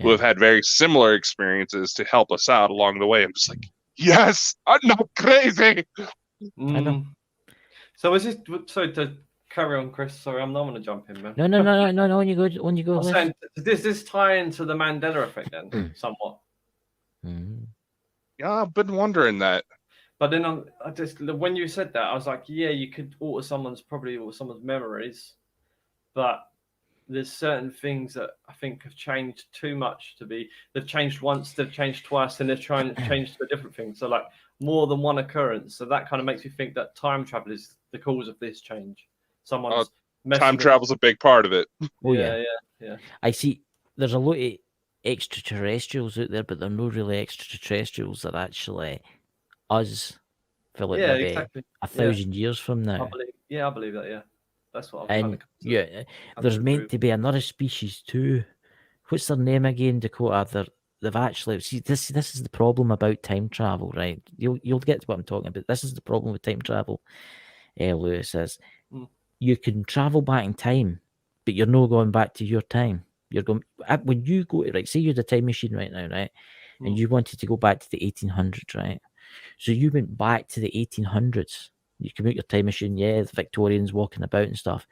who have had very similar experiences to help us out along the way. I'm just like, yes, I'm not crazy. I know. So is this to carry on, Chris? Sorry, I'm not going to jump in, man. No. When you go. Does this tie into the Mandela effect then, somewhat? Mhm. Yeah, I've been wondering that. But then I just when you said that, I was like, yeah, you could alter someone's memories, but there's certain things that I think have changed too much to be. They've changed once, they've changed twice, and they've changed to a different thing. So like more than one occurrence. So that kind of makes me think that time travel is the cause of this change. Someone's messing Time with. travel's a big part of it. Oh Yeah, yeah. yeah. I see. There's a lot of extraterrestrials out there, but they're not really extraterrestrials. They're actually us for like Yeah, maybe exactly. 1,000 years from I now. believe that. Yeah, that's what I've kind And of. yeah, I there's agree meant with. to be another species too. What's their name again, Dakota? They've actually see this. This is the problem about time travel, right? You'll get to what I'm talking about. This is the problem with time travel. Lewis says Mm. you can travel back in time, but you're not going back to your time. You're going when you go to, right. Say you're the time machine right now, right? And Mm. you wanted to go back to the 1800s, right? So you went back to the 1800s. You can make your time machine, yeah, the Victorians walking about and stuff.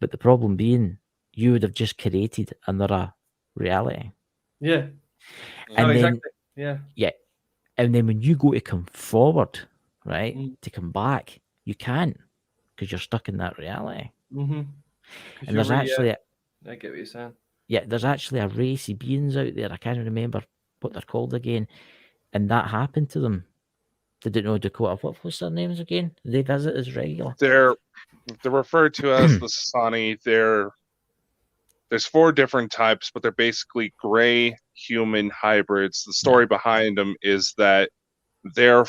But the problem being, you would have just created another reality. Yeah. And No, then, exactly. Yeah. yeah. And then when you go to come forward, right, Mm. to come back, you can't because you're stuck in that reality. Mm-hmm. And there's actually, I get what you're saying. yeah, there's actually a race of beings out there. I can't remember what they're called again. And that happened to them. They didn't know Dakota. What's their names again? They visit as regular. They're referred to as the Sani. There's 4 different types, but they're basically gray human hybrids. The story behind them is that they're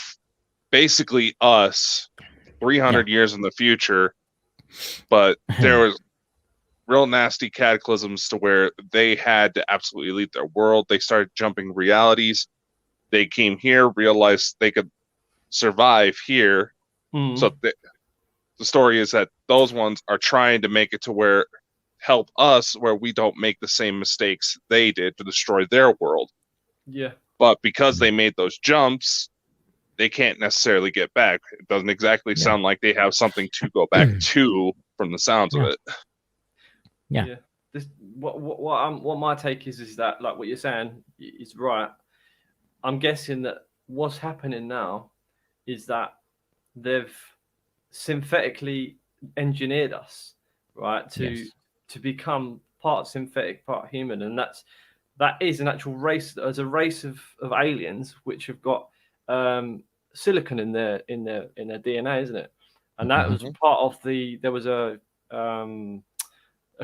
basically us 300 years in the future, but there was real nasty cataclysms to where they had to absolutely leave their world. They started jumping realities. They came here, realized they could survive here. Mm. So the story is that those ones are trying to make it to where help us where we don't make the same mistakes they did to destroy their world. Yeah. But because they made those jumps, they can't necessarily get back. It doesn't exactly sound like they have something to go back to from the sounds of it. Yeah. This what my take is that like what you're saying is right. I'm guessing that what's happening now is that they've synthetically engineered us, right, to become part synthetic, part human, and that is an actual race. There's a race of aliens which have got silicon in their DNA, isn't it? And that was part of there was a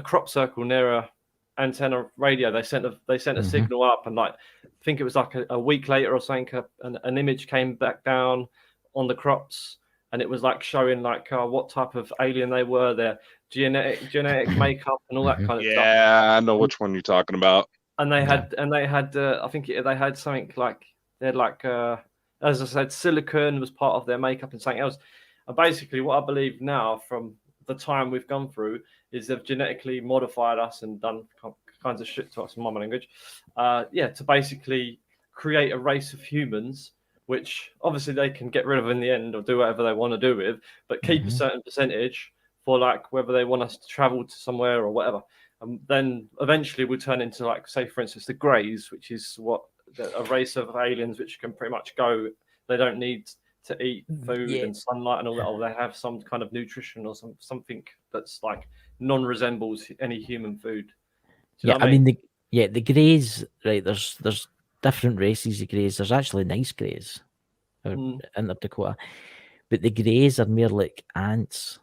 crop circle near a antenna radio. They sent a signal up, and like I think it was like a week later or something, an image came back down on the crops, and it was like showing like what type of alien they were, their genetic makeup, and all that kind of stuff. Yeah, I know which one you're talking about. And they had I think they had something like they had like as I said, silicon was part of their makeup and something else. And basically, what I believe now from the time we've gone through is they've genetically modified us and done kinds of shit to us in my language. To basically create a race of humans, which obviously they can get rid of in the end or do whatever they want to do with, but keep a certain percentage for like whether they want us to travel to somewhere or whatever. And then eventually we'll turn into like, say, for instance, the Greys, which is a race of aliens which can pretty much go. They don't need to eat food and sunlight and all that, or they have some kind of nutrition or something that's like non-resembles any human food. Do you know what I mean? The Greys, right? There's different races of Greys. There's actually nice Greys in the Dakota, but the Greys are more like ants,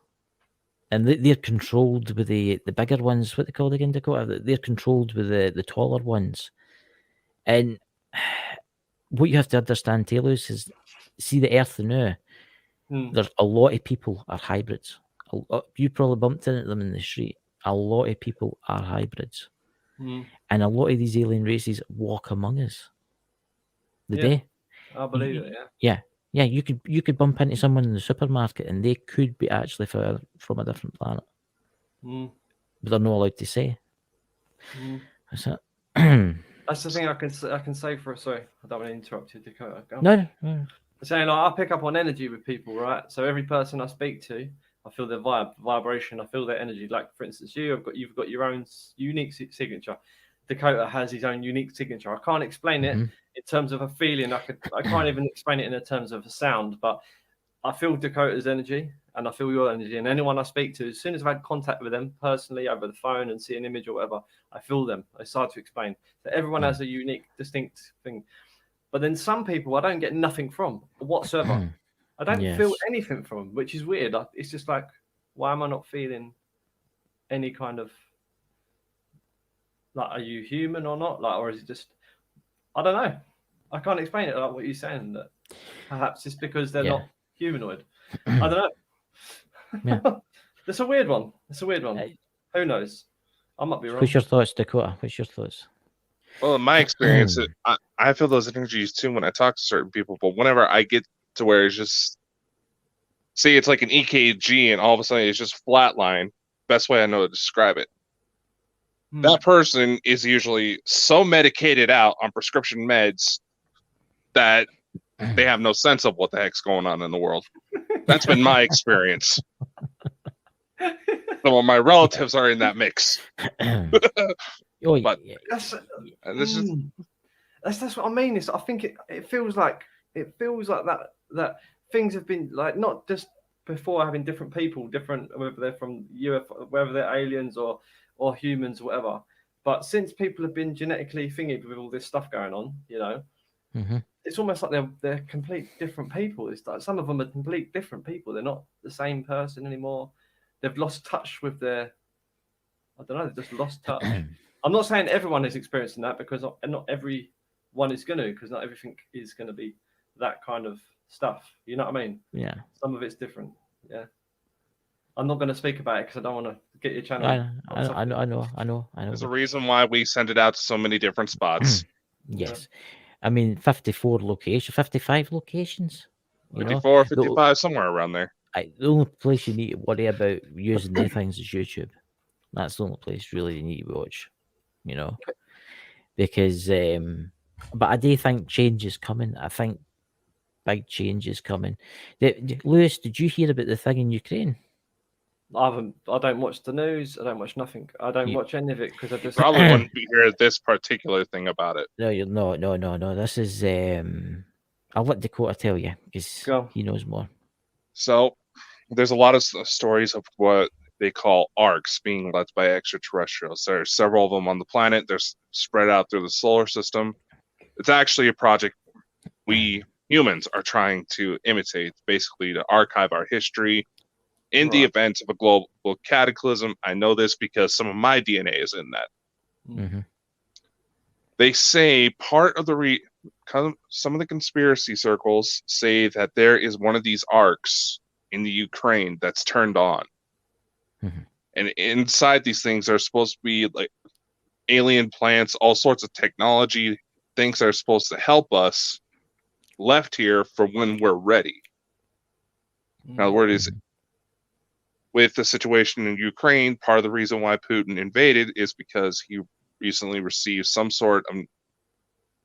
and they're controlled with the bigger ones. What they called again, Dakota? They're controlled with the taller ones, and what you have to understand, Taylor, is see the Earth now. There's a lot of people are hybrids. You probably bumped into them in the street. A lot of people are hybrids, and a lot of these alien races walk among us. Day. I believe it. Yeah. You could bump into someone in the supermarket, and they could be actually from a different planet, but they're not allowed to say. That's it. That's the thing I can say for. Sorry, I don't want to interrupt you, Dakota. No. Saying like I pick up on energy with people, right? So every person I speak to, I feel their vibration. I feel their energy. Like for instance, you've got your own unique signature. Dakota has his own unique signature. I can't explain it in terms of a feeling. I can't even explain it in terms of a sound, but I feel Dakota's energy and I feel your energy. And anyone I speak to, as soon as I've had contact with them personally over the phone and see an image or whatever, I feel them. It's hard to explain. So everyone has a unique, distinct thing. But then some people I don't get nothing from whatsoever. I don't feel anything from them, which is weird. It's just like, why am I not feeling any kind of, like, are you human or not? Like, or is it just, I don't know. I can't explain it like what you're saying. That perhaps it's because they're not humanoid. I don't know. Yeah. It's a weird one. Who knows? I might be wrong. What's your thoughts, Dakota? What's your thoughts? Well, in my experience, I feel those energies too when I talk to certain people. But whenever I get to where it's just, say it's like an EKG and all of a sudden it's just flatline, best way I know to describe it. That person is usually so medicated out on prescription meds that they have no sense of what the heck's going on in the world. That's been my experience. Some of my relatives are in that mix. But that's what I mean. I think it feels like that things have been like, not just before having different people, different, whether they're from UFO, whether they're aliens or humans or whatever. But since people have been genetically thingied with all this stuff going on, you know, it's almost like they're complete different people. It's like some of them are complete different people. They're not the same person anymore. They've lost touch with their, I don't know, they've just lost touch. I'm not saying everyone is experiencing that, because not everyone is going to, because not everything is going to be that kind of stuff. You know what I mean? Yeah. Some of it's different. Yeah. I'm not going to speak about it because I don't want to get your channel. I know. There's a reason why we send it out to so many different spots. Yes. I mean, 54 locations, 55 locations. 54, 55, somewhere around there. The only place you need to worry about using their things is YouTube. That's the only place really you need to watch, you know. Because, but I do think change is coming. I think big change is coming. Lewis, did you hear about the thing in Ukraine? I don't watch the news. I don't watch nothing. I don't watch any of it because I just probably wouldn't be here this particular thing about it. No. This is I'll let Dakota tell you because he knows more. So there's a lot of stories of what they call arcs being led by extraterrestrials. There's several of them on the planet. They're spread out through the solar system. It's actually a project we humans are trying to imitate, basically to archive our history. In the event of a global cataclysm, I know this because some of my DNA is in that. They say part of some of the conspiracy circles say that there is one of these arcs in the Ukraine that's turned on. And inside these things are supposed to be like alien plants, all sorts of technology, things that are supposed to help us left here for when we're ready. In other words, with the situation in Ukraine, part of the reason why Putin invaded is because he recently received some sort of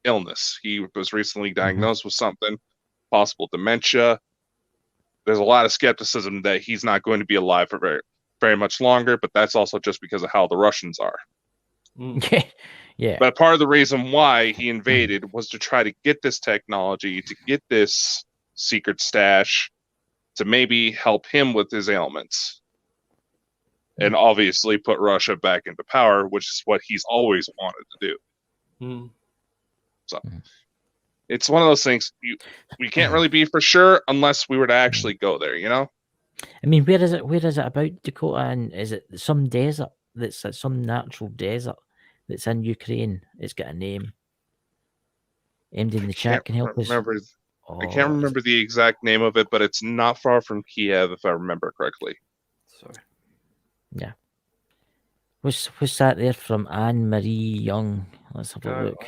illness. He was recently diagnosed with something, possible dementia. There's a lot of skepticism that he's not going to be alive for very, very much longer, but that's also just because of how the Russians are. Yeah. But part of the reason why he invaded was to try to get this technology, to get this secret stash, to maybe help him with his ailments. And obviously put Russia back into power, which is what he's always wanted to do. So it's one of those things we can't really be for sure unless we were to actually go there, you know? I mean, where is it about, Dakota? And is it some desert that's some natural desert that's in Ukraine? It's got a name. MD in the chat can help us. I can't remember the exact name of it, but it's not far from Kiev, if I remember correctly. Sorry. Yeah. What's that there from Anne Marie Young? Let's have a look.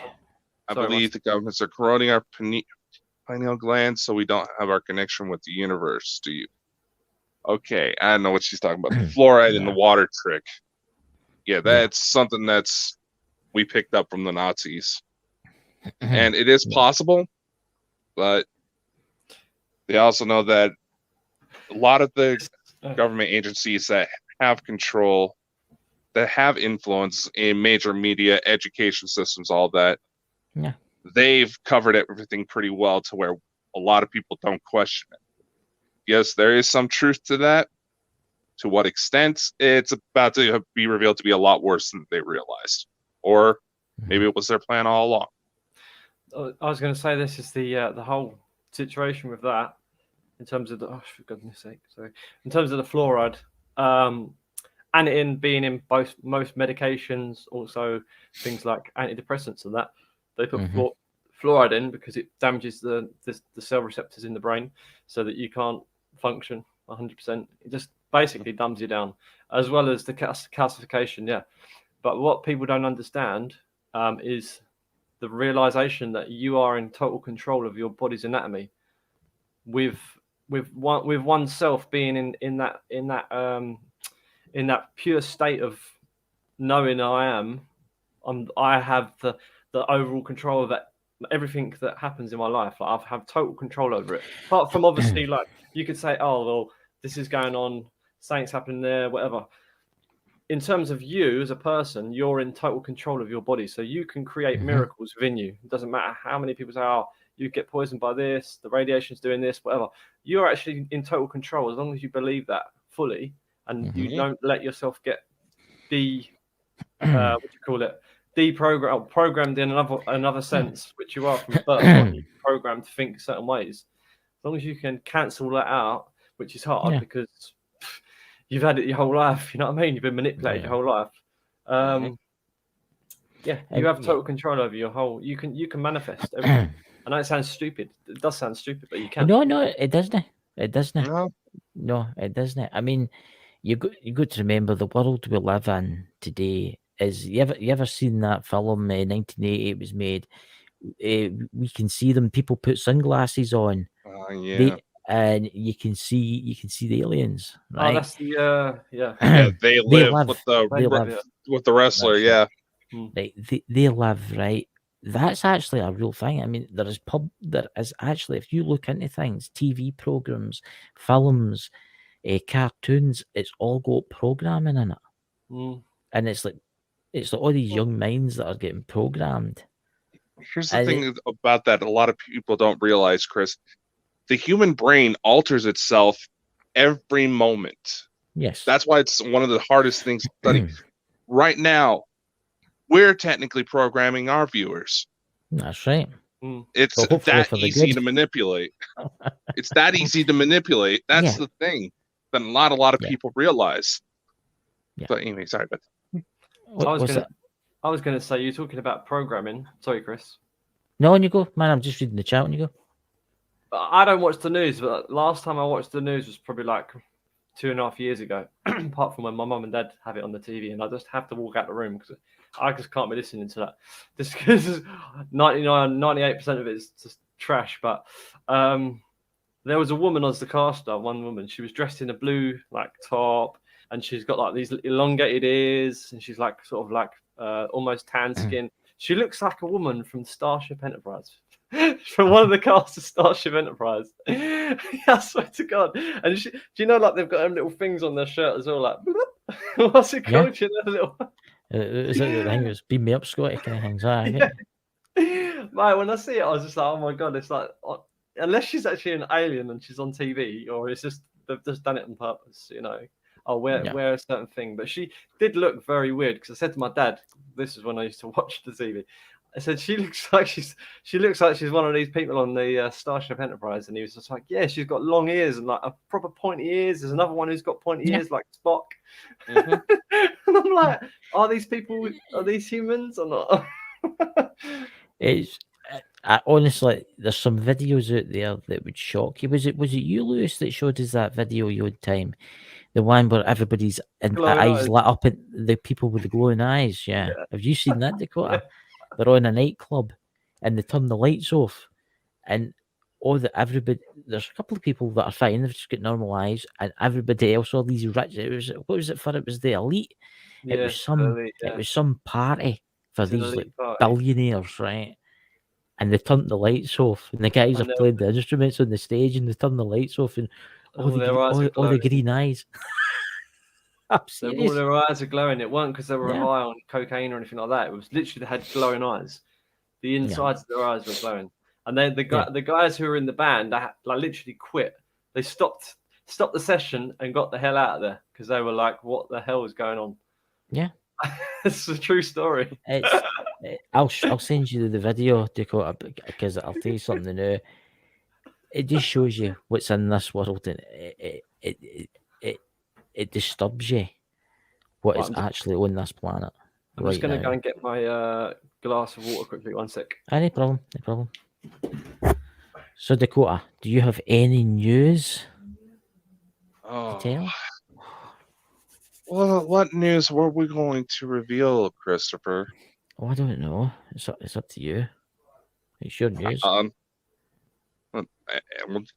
I believe the governments are corroding our pineal glands so we don't have our connection with the universe. Do you? Okay, I don't know what she's talking about. The fluoride in the water trick. Yeah, that's something we picked up from the Nazis. And it is possible, but they also know that a lot of the government agencies that have control that have influence in major media, education systems, all that, Yeah. they've covered everything pretty well to where a lot of people don't question it. Yes, there is some truth to that. To what extent? It's about to be revealed to be a lot worse than they realized. Or maybe it was their plan all along. I was going to say this is the whole situation with that in terms of the for goodness sake, sorry, in terms of the fluoride, and it being in most medications, also things like antidepressants and that they put fluoride in because it damages the cell receptors in the brain, so that you can't function 100%. It just basically dumbs you down, as well as the calcification. Yeah, but what people don't understand is the realization that you are in total control of your body's anatomy, with oneself being in that pure state of knowing I have the overall control of that, everything that happens in my life. Like, I have total control over it. Apart from obviously, like, you could say, oh well, this is going on, something's happening there, whatever. In terms of you as a person, you're in total control of your body, so you can create miracles within you. It doesn't matter how many people say, oh, you get poisoned by this, the radiation's doing this, whatever. You're actually in total control as long as you believe that fully, and you don't let yourself get programmed in another sense, which you are from birth. You're programmed to think certain ways. As long as you can cancel that out, which is hard because you've had it your whole life. You know what I mean? You've been manipulated your whole life. You have total control over your whole. You can manifest everything. I know it sounds stupid. It does sound stupid, but you can. No, it doesn't. It doesn't. No. No, it doesn't. I mean, you got to remember the world we live in today is. You ever seen that film? 1980 it was made. We can see them. People put sunglasses on. And you can see the aliens. Right? Oh, that's the they live with the wrestler. Yeah, right. They live right. That's actually a real thing. I mean, there is actually, if you look into things, TV programs, films, cartoons, it's all got programming in it, and it's like all these young minds that are getting programmed. Here's the thing about that: a lot of people don't realize, Chris. The human brain alters itself every moment. Yes. That's why it's one of the hardest things to study. Right now, we're technically programming our viewers. That's right. It's that easy to manipulate. It's that easy to manipulate. That's the thing that not a lot of people realize. But anyway, sorry. But I was going to say, you're talking about programming. Sorry, Chris. No, on you go. Man, I'm just reading the chat. On you go. I don't watch the news, but last time I watched the news was probably like 2.5 years ago, apart from when my mum and dad have it on the TV, and I just have to walk out the room because I just can't be listening to that. Just because 98% of it is just trash. But there was a woman as the caster, one woman. She was dressed in a blue like top, and she's got like these elongated ears, and she's like sort of like almost tan skin. She looks like a woman from Starship Enterprise. From one of the casts of Starship Enterprise. I swear to God. And do you know, like, they've got them little things on their shirt as well, like, what's it called? You know, little... Is it the thing that's beam me up, Scotty kind of things? Right, when I see it, I was just like, oh my God, it's like, unless she's actually an alien and she's on TV, or it's just, they've just done it on purpose, you know. I'll wear a certain thing. But she did look very weird, because I said to my dad, this is when I used to watch the TV, I said she looks like she's one of these people on the Starship Enterprise, and he was just like, yeah, she's got long ears and like a proper pointy ears. There's another one who's got pointy ears like Spock. And I'm like, are these humans or not? It's honestly, there's some videos out there that would shock you. Was it you, Lewis, that showed us that video you had time? The one where everybody's eyes lit up, and the people with the glowing eyes. Yeah. Have you seen that, Dakota? They're on a nightclub and they turn the lights off, and everybody. There's a couple of people that are fine; they've just got normal eyes, and everybody else, all these rich. What was it for? It was the elite. It was some party for these like billionaires, right? And they turned the lights off, and the guys are playing the instruments on the stage, and they turn the lights off, and all the green eyes. I'm All serious. their eyes are glowing. It weren't because they were Yeah. high on cocaine or anything like that. It was literally they had glowing eyes. The insides of their eyes were glowing. And then the guys who were in the band, they like literally quit. They stopped the session and got the hell out of there because they were like, "What the hell is going on?" Yeah. It's a true story. It's. I'll send you the video, Dakota, because I'll tell you something now. It just shows you what's in this world, and it disturbs you what Right, is actually on this planet. I'm right just going to now. go and get my glass of water quickly. 1 sec. No problem. No problem. So Dakota, do you have any news to tell? Well, what news were we going to reveal, Christopher? Oh, I don't know. It's up to you. It's your news. Well,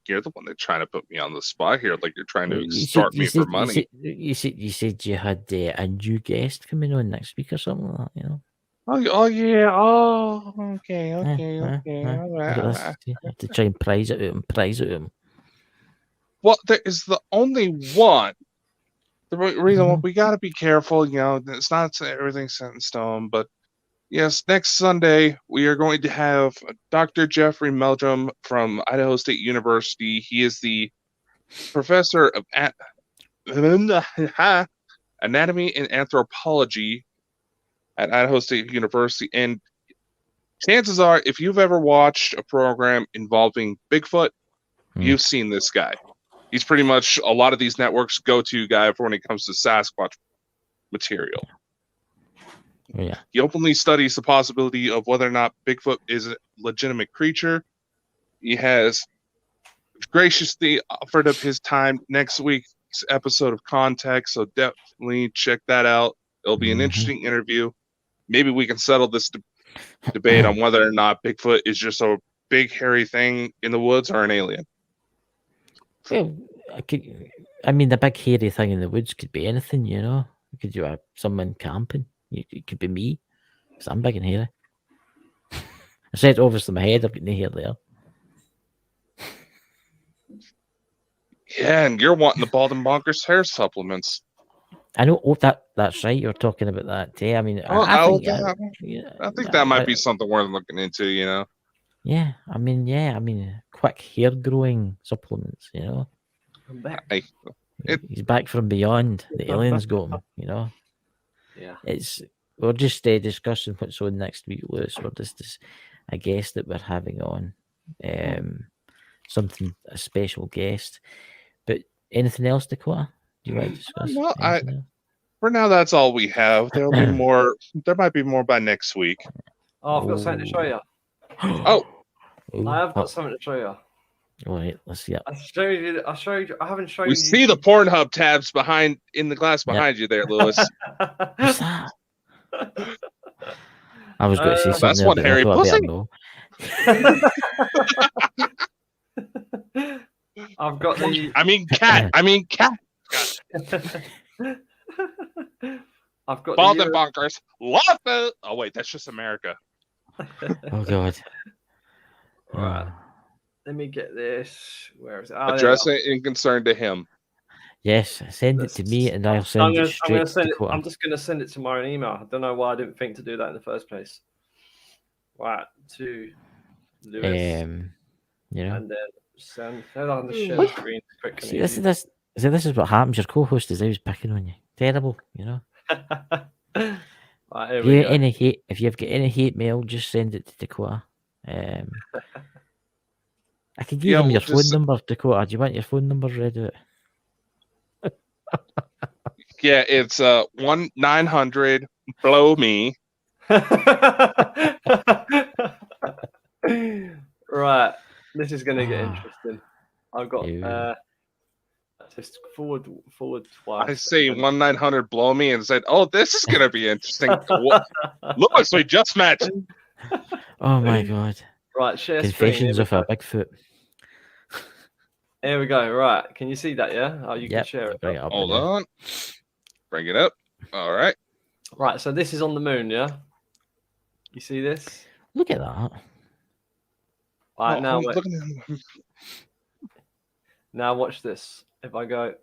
you're the one that's trying to put me on the spot here, like you're trying to You extort me for money. You said you had a new guest coming on next week or something like that, you know. Oh yeah. Oh, okay. All right. Look at this. I have to try and prize it out him. Well, there is the only one. The reason why Mhm. we got to be careful, it's not everything set in stone, but yes, next Sunday we are going to have Dr. Jeffrey Meldrum from Idaho State University. He is the professor of anatomy and anthropology at Idaho State University. And chances are, if you've ever watched a program involving Bigfoot, you've seen this guy. He's pretty much a lot of these networks' go-to guy for when it comes to Sasquatch material. Yeah. He openly studies the possibility of whether or not Bigfoot is a legitimate creature. He has graciously offered up his time next week's episode of Context, so definitely check that out. It'll be an interesting interview. Maybe we can settle this debate on whether or not Bigfoot is just a big hairy thing in the woods or an alien. Well, I mean, the big hairy thing in the woods could be anything, you know. It could be someone camping. It could be me, because I'm big and hairy. I said, obviously, my head, I've got no hair there. Yeah, and you're wanting the Bald and Bonkers hair supplements. I know. Oh, that's right. You're talking about that day. I mean, I think that might be something worth looking into. Yeah, I mean, quick hair growing supplements. You know, I'm back. He's back from beyond. The aliens got him. You know. Yeah. We're just discussing what's on next week, Lewis. We're just a guest that we're having on, a special guest. But anything else, Dakota? Do you want to discuss? No, for now that's all we have. There'll be more. There might be more by next week. Oh, I've got something to show you. Oh, I have got something to show you. All right, let's see it. I showed you. I haven't shown you. We see the Pornhub tabs in the glass behind you there, Lewis. What's that? I was going to say something. That's one hairy pussy. I've got the. I mean cat. I've got Bald and Bonkers. Love it. Oh wait, that's just America. Oh God. Right. Let me get this. Where is it? Address it in concern to him. Yes, send it to me and I'll send it straight to Dakota. I'm just going to send it tomorrow in email. I don't know why I didn't think to do that in the first place. Right, to Lewis. You know. And then send on the share screen quick. See, this is what happens. Your co-host is always picking on you. Terrible, you know. Right, if you've got any hate mail, just send it to Dakota. I can give him your phone number, Dakota. Do you want your phone number read out? Yeah, it's 1-900 blow me. Right, this is going to get interesting. I've got just forward twice. I say 1-900 blow me and said, "Oh, this is going to be interesting." Lewis, we just met. Oh my God! Right, share Confessions screen. of a Bigfoot. Here we go. Right, can you see that? Yeah. Oh, you can share it. Bring it up. Hold on. Bring it up. All right. Right, so this is on the moon, yeah. You see this? Look at that. Right, now watch this. If I go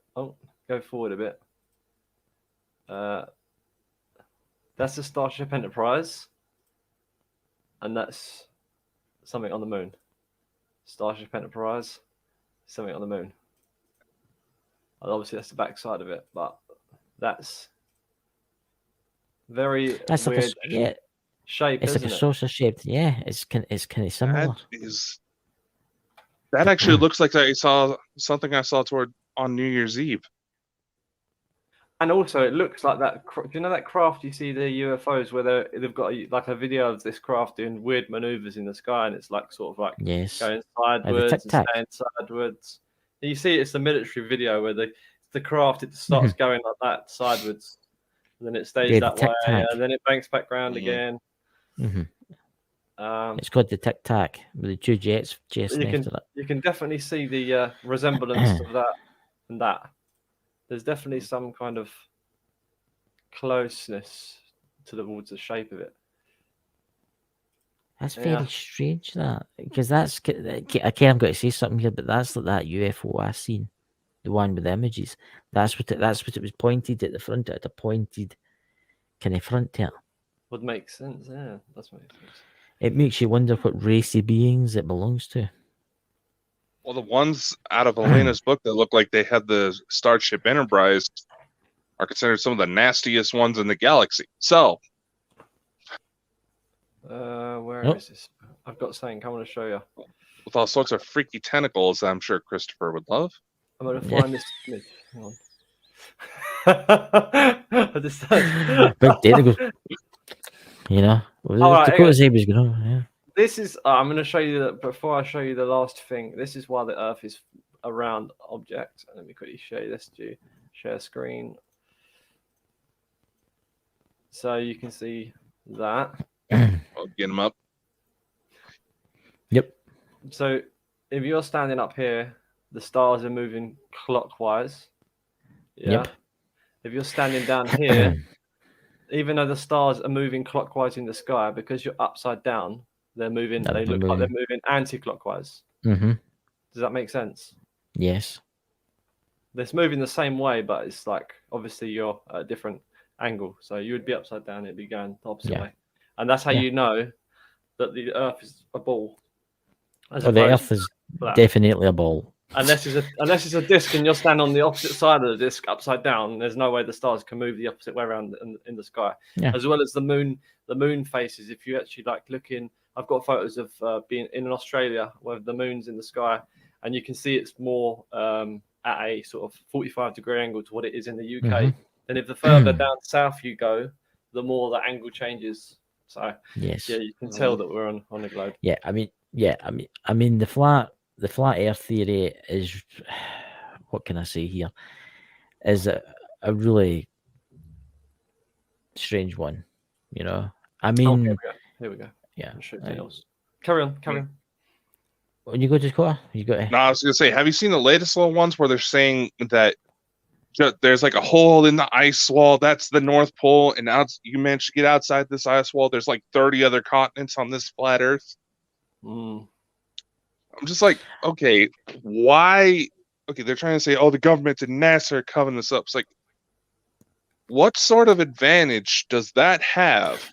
forward a bit. That's the Starship Enterprise, and that's something on the moon. Starship Enterprise, something on the moon. And obviously, that's the backside of it, but that's very That's like weird shape, it's like isn't a it? saucer shaped. Yeah, it's kind of similar. That actually looks like I saw something I saw on New Year's Eve. And also, it looks like that. Do you know that craft you see the UFOs where they've got like a video of this craft doing weird maneuvers in the sky, and it's like sort of like Yes. going sideways and tic-tac. staying sideways. And you see it's a military video where the craft it starts going like that sideways, and then it stays Yeah, that the way, tic-tac. and then it banks back round again. It's called the Tic Tac with the two jets chasing after it. You can definitely see the resemblance of that and that. There's definitely some kind of closeness towards the shape of it. That's very strange, that, because that's okay. I've got to say something here, but that's like that UFO I seen, the one with the images. That's what it was pointed at the front. It had a pointed kind of front to it. Would make sense, yeah. That's what it makes you wonder what racy beings it belongs to. Well, the ones out of Elena's book that look like they had the Starship Enterprise are considered some of the nastiest ones in the galaxy. So, where is this? I've got something I want to show you. With all sorts of freaky tentacles that I'm sure Christopher would love. I'm going to find this image. Hang on. I just Big tentacles. You know, Dakota said was going on, yeah. This is, I'm going to show you that before I show you the last thing. This is why the Earth is a round object. Let me quickly show you this to you. Share screen. So you can see that. I'll get them up. Yep. So if you're standing up here, the stars are moving clockwise. Yeah. Yep. If you're standing down here, even though the stars are moving clockwise in the sky, because you're upside down, they look like they're moving anti-clockwise. Mm-hmm. Does that make sense? Yes. It's moving the same way, but it's like obviously you're at a different angle. So you would be upside down, it'd be going the opposite way. And that's how you know that the Earth is a ball. The Earth is definitely a ball. Unless it's a disc and you're standing on the opposite side of the disc upside down, there's no way the stars can move the opposite way around in the sky. Yeah. As well as the moon faces. If you actually like looking, I've got photos of being in Australia where the moon's in the sky, and you can see it's more at a sort of 45-degree angle to what it is in the UK. Mm-hmm. And if the further down south you go, the more the angle changes. So yes, you can tell that we're on a globe. I mean the flat Earth theory is, what can I say here, is a really strange one. You know, I mean, here we go. Yeah. Carry on. When you go to Dakota, you got to... No, I was gonna say, have you seen the latest little ones where they're saying that there's like a hole in the ice wall, that's the North Pole, and you managed to get outside this ice wall, there's like 30 other continents on this flat Earth? I'm just like, okay, why? Okay, they're trying to say, oh, the government and NASA are covering this up. It's like, what sort of advantage does that have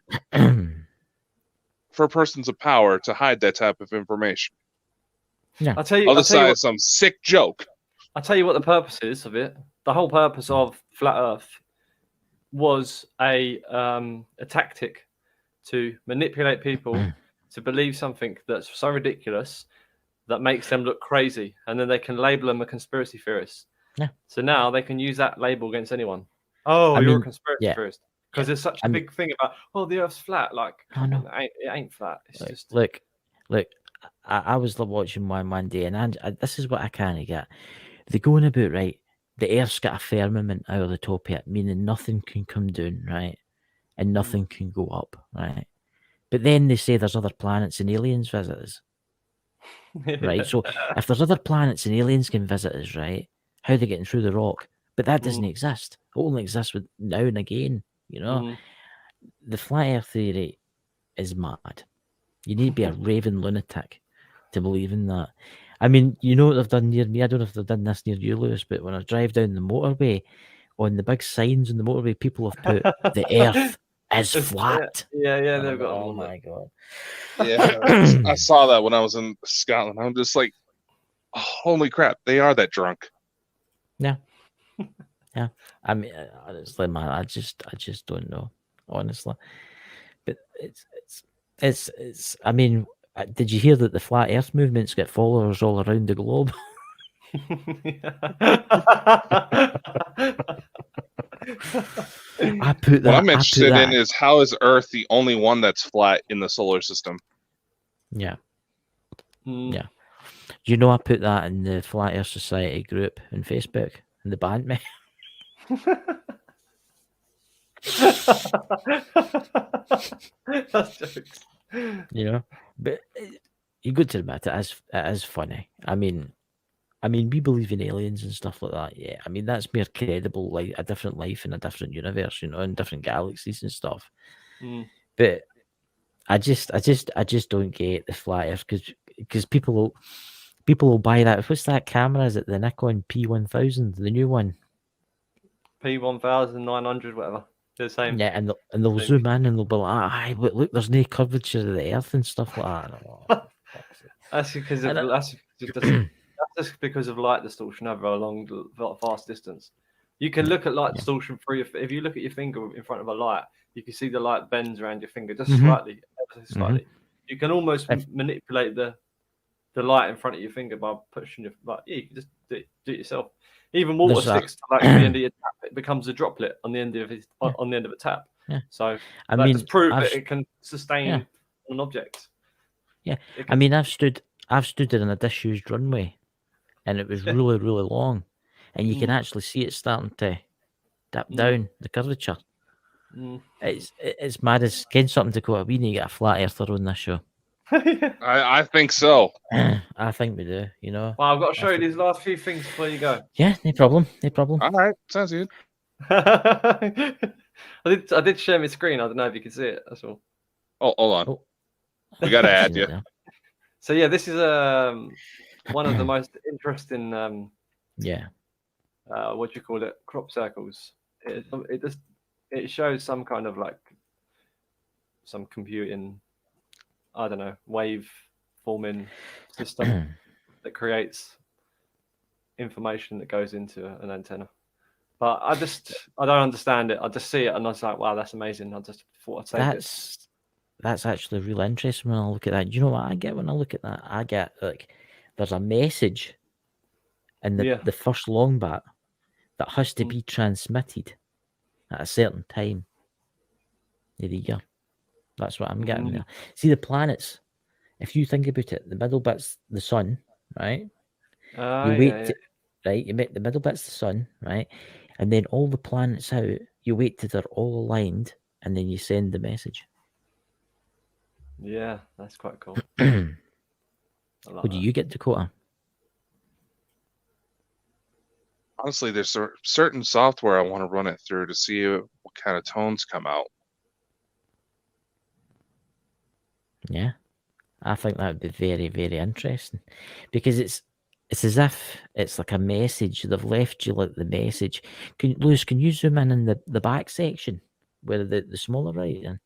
for persons of power to hide that type of information? Yeah, I'll tell you some sick joke. I'll tell you what the purpose is of it. The whole purpose of Flat Earth was a tactic to manipulate people to believe something that's so ridiculous that makes them look crazy, and then they can label them a conspiracy theorist. Yeah. So now they can use that label against anyone. Oh, you're a conspiracy theorist. Because there's such a big thing about, the Earth's flat. Like, it ain't flat. It's just... Look, I was watching one day, and this is what I kind of get. They're going about, right, the Earth's got a firmament out of the top of it, meaning nothing can come down, right? And nothing can go up, right? But then they say there's other planets and aliens visit us. Right? So if there's other planets and aliens can visit us, right, how are they getting through the rock? But that doesn't exist. It only exists with now and again, you know? The flat Earth theory is mad. You need to be a raving lunatic to believe in that. I mean, you know what they've done near me? I don't know if they've done this near you, Lewis, but when I drive down the motorway, on the big signs on the motorway, people have put the Earth is flat. Yeah, And they've I'm got like, them oh on my god. Yeah, I saw that when I was in Scotland. I'm just like, holy crap, they are that drunk. Yeah. I mean, honestly, man, I just don't know, honestly. But it's. I mean, did you hear that the flat Earth movement's got followers all around the globe? I put that. What I'm I interested put in that. is how is Earth the only one that's flat in the solar system? Yeah. Mm. Yeah. You know, I put that in the Flat Earth Society group on Facebook, and they banned me. That's jokes. You know, but you got to admit it is funny. I mean, we believe in aliens and stuff like that. Yeah, I mean that's more credible, like a different life in a different universe, you know, in different galaxies and stuff. Mm. But I just don't get the flat Earth because people will buy that. What's that camera? Is it the Nikon P1000, the new one? P1900, whatever. The same. Yeah, and they'll thing. zoom in and they'll be like, "Aye, but look, there's no curvature of the Earth and stuff like that." Oh, That's because of And that's just because of light distortion over a long, vast distance. You can look at light distortion through if you look at your finger in front of a light, you can see the light bends around your finger just slightly, ever so slightly. You can almost manipulate the light in front of your finger by pushing your like. Yeah, you can just do it yourself. Even water There's that- sticks to like the end of your tap. It becomes a droplet on the end of on the end of a tap. Yeah. So I that mean, just proves I've- that it can sustain an object. Yeah, It I can- mean, I've stood in a disused runway, and it was really, really long, and you can actually see it starting to dip down the curvature. It's mad as getting something to quote. We need to get a flat earther on this show. I think so. I think we do. You know. Well, I've got to show you these last few things before you go. Yeah, no problem. No problem. All right, sounds good. I did share my screen. I don't know if you can see it. That's all. Oh, hold on. Oh. We got to add you. So yeah, this is one of the most interesting Yeah. what do you call it? Crop circles. It shows some kind of like some computing, I don't know, wave forming system that creates information that goes into an antenna. But I don't understand it. I just see it and I was like, wow, that's amazing. I just thought I'd say this. That's actually really interesting when I look at that. You know what I get when I look at that? I get like there's a message in the first long bit that has to be transmitted at a certain time. There you go. That's what I'm getting there. See the planets. If you think about it, the middle bit's the sun, right? Right? You make the middle bit's the sun, right? And then all the planets out, you wait till they're all aligned, and then you send the message. Yeah, that's quite cool. What do you get, Dakota? Honestly, there's a certain software I want to run it through to see what kind of tones come out. Yeah, I think that would be very, very interesting because it's as if it's like a message. They've left you like the message. Lewis, can you zoom in the back section where the smaller writing?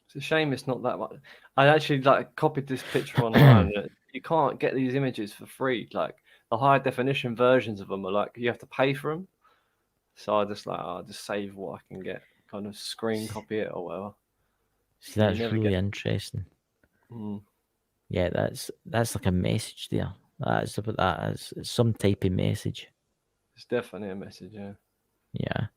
It's a shame it's not that much. I actually copied this picture online. You can't get these images for free. Like the high definition versions of them are like you have to pay for them. So I just I'll just save what I can get, kind of screen copy it or whatever. See, that's really interesting. Yeah, that's like a message there. That's about that. It's some type of message. It's definitely a message, yeah. Yeah.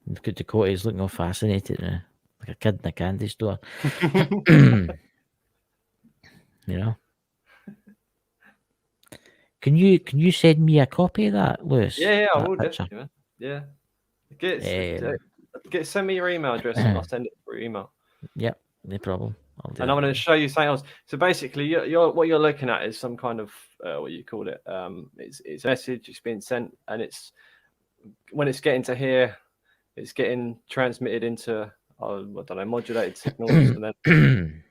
Look at Dakota, he's looking all fascinated now, like a kid in a candy store. You know. Can you send me a copy of that, Lewis? Yeah, I will definitely, man. Yeah. Send me your email address and I'll send it through email. Yep, no problem. And I'm going to show you something else. So basically, what you're looking at is some kind of what you call it. It's a message. It's being sent, and it's when it's getting to here, it's getting transmitted into I don't know, modulated signals, and then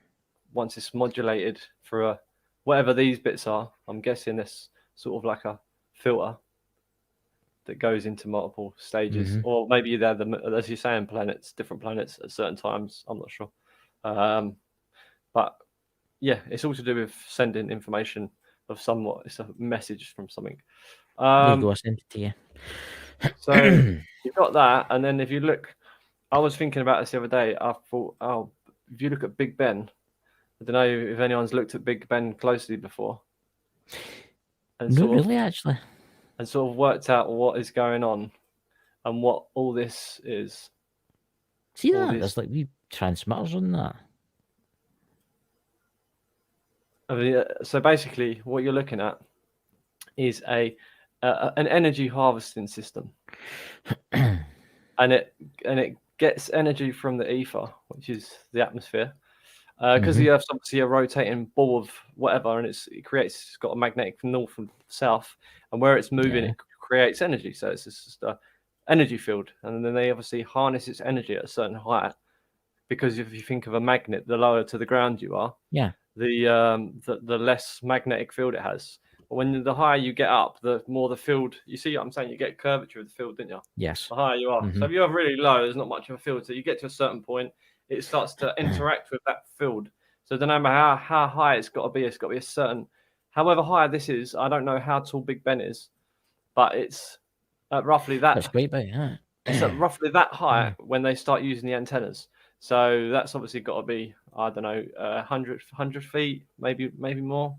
once it's modulated through whatever these bits are, I'm guessing this sort of like a filter that goes into multiple stages, or maybe they're as you're saying, different planets at certain times. I'm not sure, but yeah, it's all to do with sending information of somewhat. It's a message from something. There you go, I sent it to you. So you've got that, and then if you look, I was thinking about this the other day. I thought, oh, if you look at Big Ben, I don't know if anyone's looked at Big Ben closely before. And Not really, actually. And sort of worked out what is going on and what all this is. See that? There's like wee transmitters on that. I mean, so basically, what you're looking at is an energy harvesting system, and it gets energy from the ether, which is the atmosphere, because the Earth's obviously a rotating ball of whatever, and it's got a magnetic from north and south, and where it's moving, it creates energy. So it's just a energy field, and then they obviously harness its energy at a certain height, because if you think of a magnet, the lower to the ground you are, the less magnetic field it has. But when the higher you get up, the more the field. You see what I'm saying? You get curvature of the field, didn't you? Yes. The higher you are. So if you're really low, there's not much of a field. So you get to a certain point, it starts to interact with that field. So no matter how high it's got to be a certain. However high this is, I don't know how tall Big Ben is, but it's roughly that. That's great, but yeah. It's roughly that high when they start using the antennas. So that's obviously got to be, I don't know, 100 feet, maybe more.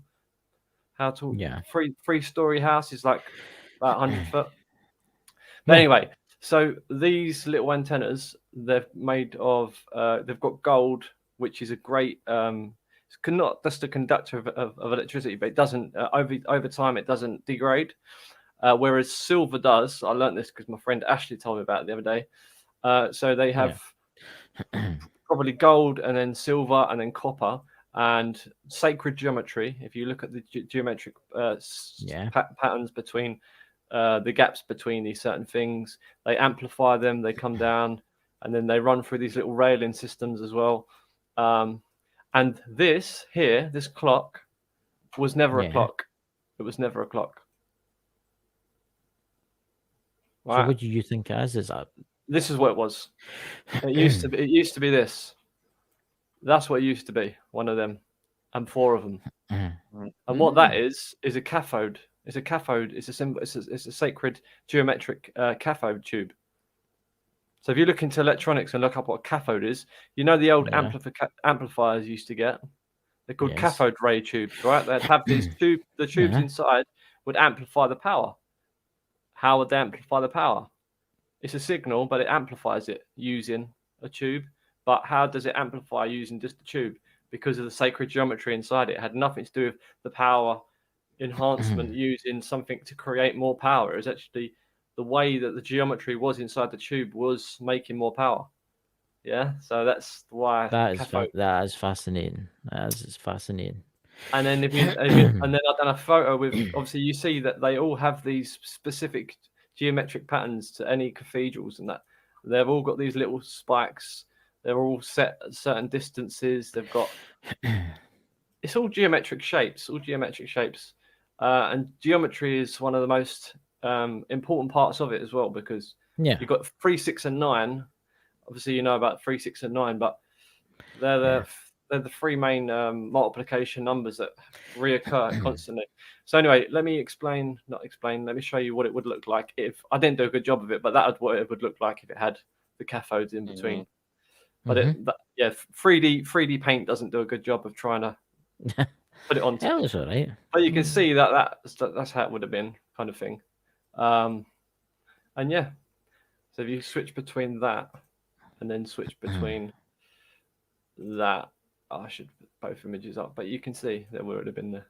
How tall? Yeah. Three-story house is like about 100 foot. But anyway, so these little antennas, they're made of, they've got gold, which is a great, it's not just a conductor of electricity, but it doesn't, over time, it doesn't degrade. Whereas silver does. I learned this because my friend Ashley told me about it the other day. So they have probably gold and then silver and then copper and sacred geometry. If you look at the geometric patterns between the gaps between these certain things, they amplify them, they come down, and then they run through these little railing systems as well. And this here, this clock, was never a clock. It was never a clock. Right. So what do you think it is? Is that? This is what it was. It used to be this. That's what it used to be. One of them, and four of them. And what that is a cathode. It's a cathode. It's a symbol. It's a sacred geometric cathode tube. So if you look into electronics and look up what a cathode is, you know the old amplifiers used to get. They're called cathode ray tubes, right? They'd have these the tubes inside would amplify the power. How would they amplify the power? It's a signal, but it amplifies it using a tube. But how does it amplify using just the tube? Because of the sacred geometry inside it. It had nothing to do with the power enhancement using something to create more power. It was actually the way that the geometry was inside the tube was making more power. Yeah, so that's why. That is fascinating. That is fascinating. And then and then I've done a photo with, obviously you see that they all have these specific geometric patterns to any cathedrals and that. They've all got these little spikes. They're all set at certain distances. They've got, it's all geometric shapes, and geometry is one of the most important parts of it as well, because you've got 3, 6, and 9. Obviously, you know about 3, 6, and 9, but they're the three main multiplication numbers that reoccur constantly. So anyway, let me let me show you what it would look like if I didn't do a good job of it, but that's what it would look like if it had the cathodes in between. But 3D paint doesn't do a good job of trying to put it on. That's all right. But you can see that's how it would have been, kind of thing. And yeah, so if you switch between that and then switch between that, I should put both images up, but you can see that would have been there.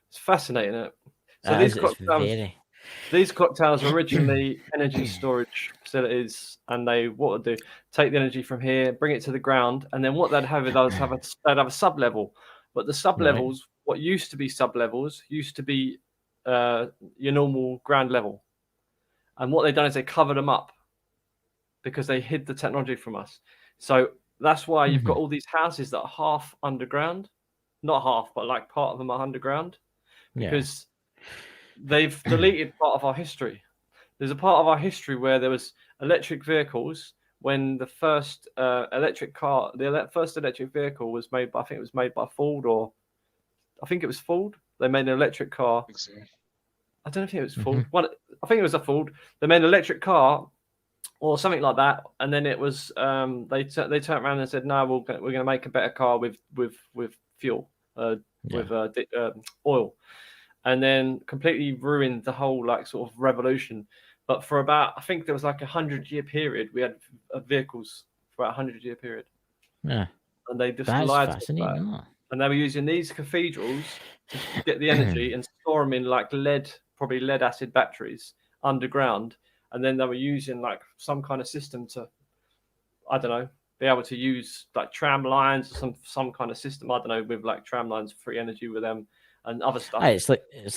It's fascinating, isn't it? So these clock towers were originally energy storage facilities, and they what would do take the energy from here, bring it to the ground, and then what they'd have is they'd have a sub level. But the sub levels, what used to be sub levels, used to be your normal ground level. And what they've done is they covered them up because they hid the technology from us. So that's why you've got all these houses that are half underground, not half, but like part of them are underground Yeah. because they've deleted part of our history. There's a part of our history where there was electric vehicles when the first electric car, first electric vehicle was made by, I think it was made by Ford, or I think it was Ford. They made an electric car. I don't know if it was Ford. I think it was a Ford. They made an electric car or something like that, and then it was they turned around and said, no, we're going to make a better car with fuel, with oil, and then completely ruined the whole like sort of revolution. But for about, I think there was like 100-year period, we had vehicles for a 100-year period. Yeah. And they just That's lied to fascinating, us. isn't it? And they were using these cathedrals to get the energy and store them in like probably lead acid batteries underground. And then they were using like some kind of system to, I don't know, be able to use like tram lines or some kind of system, I don't know, with like tram lines, free energy with them and other stuff. Aye, it's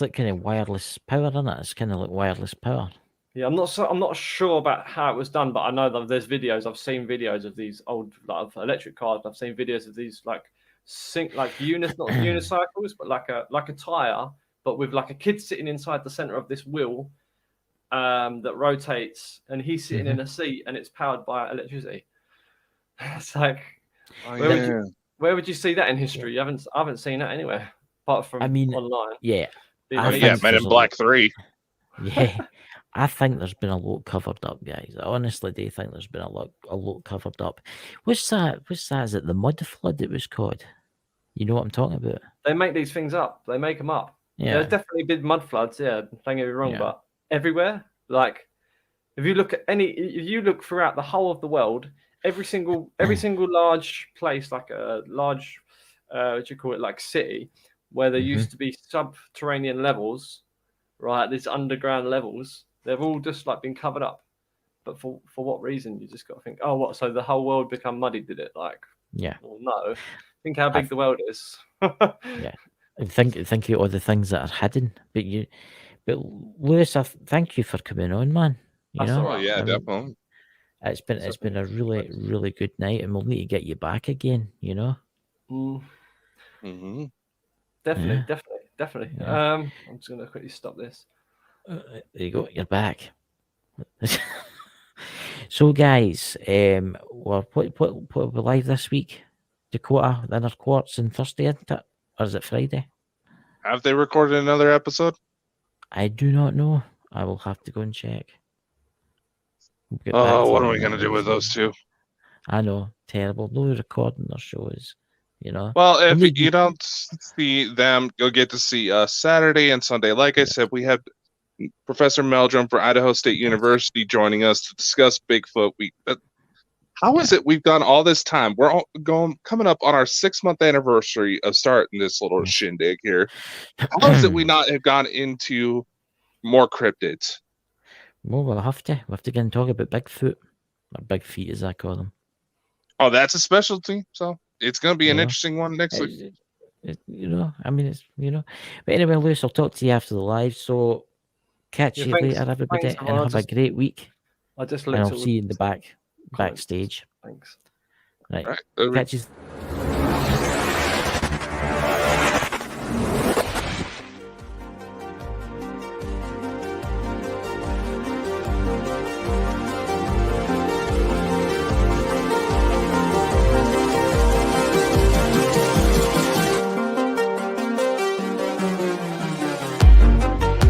like kind of wireless power, isn't it? It's kind of like wireless power. Yeah, I'm not sure about how it was done, but I know that there's videos. I've seen videos of these old like electric cars. I've seen videos of these like not unicycles, but like a tire, but with like a kid sitting inside the center of this wheel that rotates, and he's sitting in a seat, and it's powered by electricity. It's like, where would you see that in history? I haven't seen that anywhere apart from online. Yeah, Men in Black 3. Yeah. I think there's been a lot covered up, guys. I honestly do think there's been a lot covered up. What's that? Is it the mud flood it was called? You know what I'm talking about? They make these things up. They make them up. Yeah. There's definitely been mud floods. Yeah, don't get me wrong, but everywhere. Like, if you look throughout the whole of the world, every single large place, like a large, what do you call it, like city, where there used to be subterranean levels, right? These underground levels. They've all just like been covered up, but for what reason? You just got to think, oh, what? So the whole world become muddy, did it? Like, yeah. Well, no. Think how big the world is. Yeah, and think of all the things that are hidden. But Lewis, thank you for coming on, man. You know, right. Yeah, definitely. It's been a really good night, and we'll need to get you back again. You know. Definitely. Yeah. I'm just gonna quickly stop this. There you go. You're back. So, guys, what will be live this week? Dakota, the Inner Quartz, and Thursday, isn't it? Or is it Friday? Have they recorded another episode? I do not know. I will have to go and check. What are we going to do with those two? I know. Terrible. No recording their shows, you know. Well, if you don't see them, you'll get to see us Saturday and Sunday. Like I said, we have Professor Meldrum for Idaho State University joining us to discuss Bigfoot. How is it we've done all this time? We're coming up on our 6-month anniversary of starting this little shindig here. How is it we not have gone into more cryptids? Well, we'll have to get and talk about Bigfoot, or Big Feet as I call them. Oh, that's a specialty. So it's going to be an interesting one next week. You know, I mean, it's, you know. But anyway, Lewis, I'll talk to you after the live. So catch you later, everybody, and have a great week. I just and I'll see you in the backstage. Thanks. Right. All right. Catch you.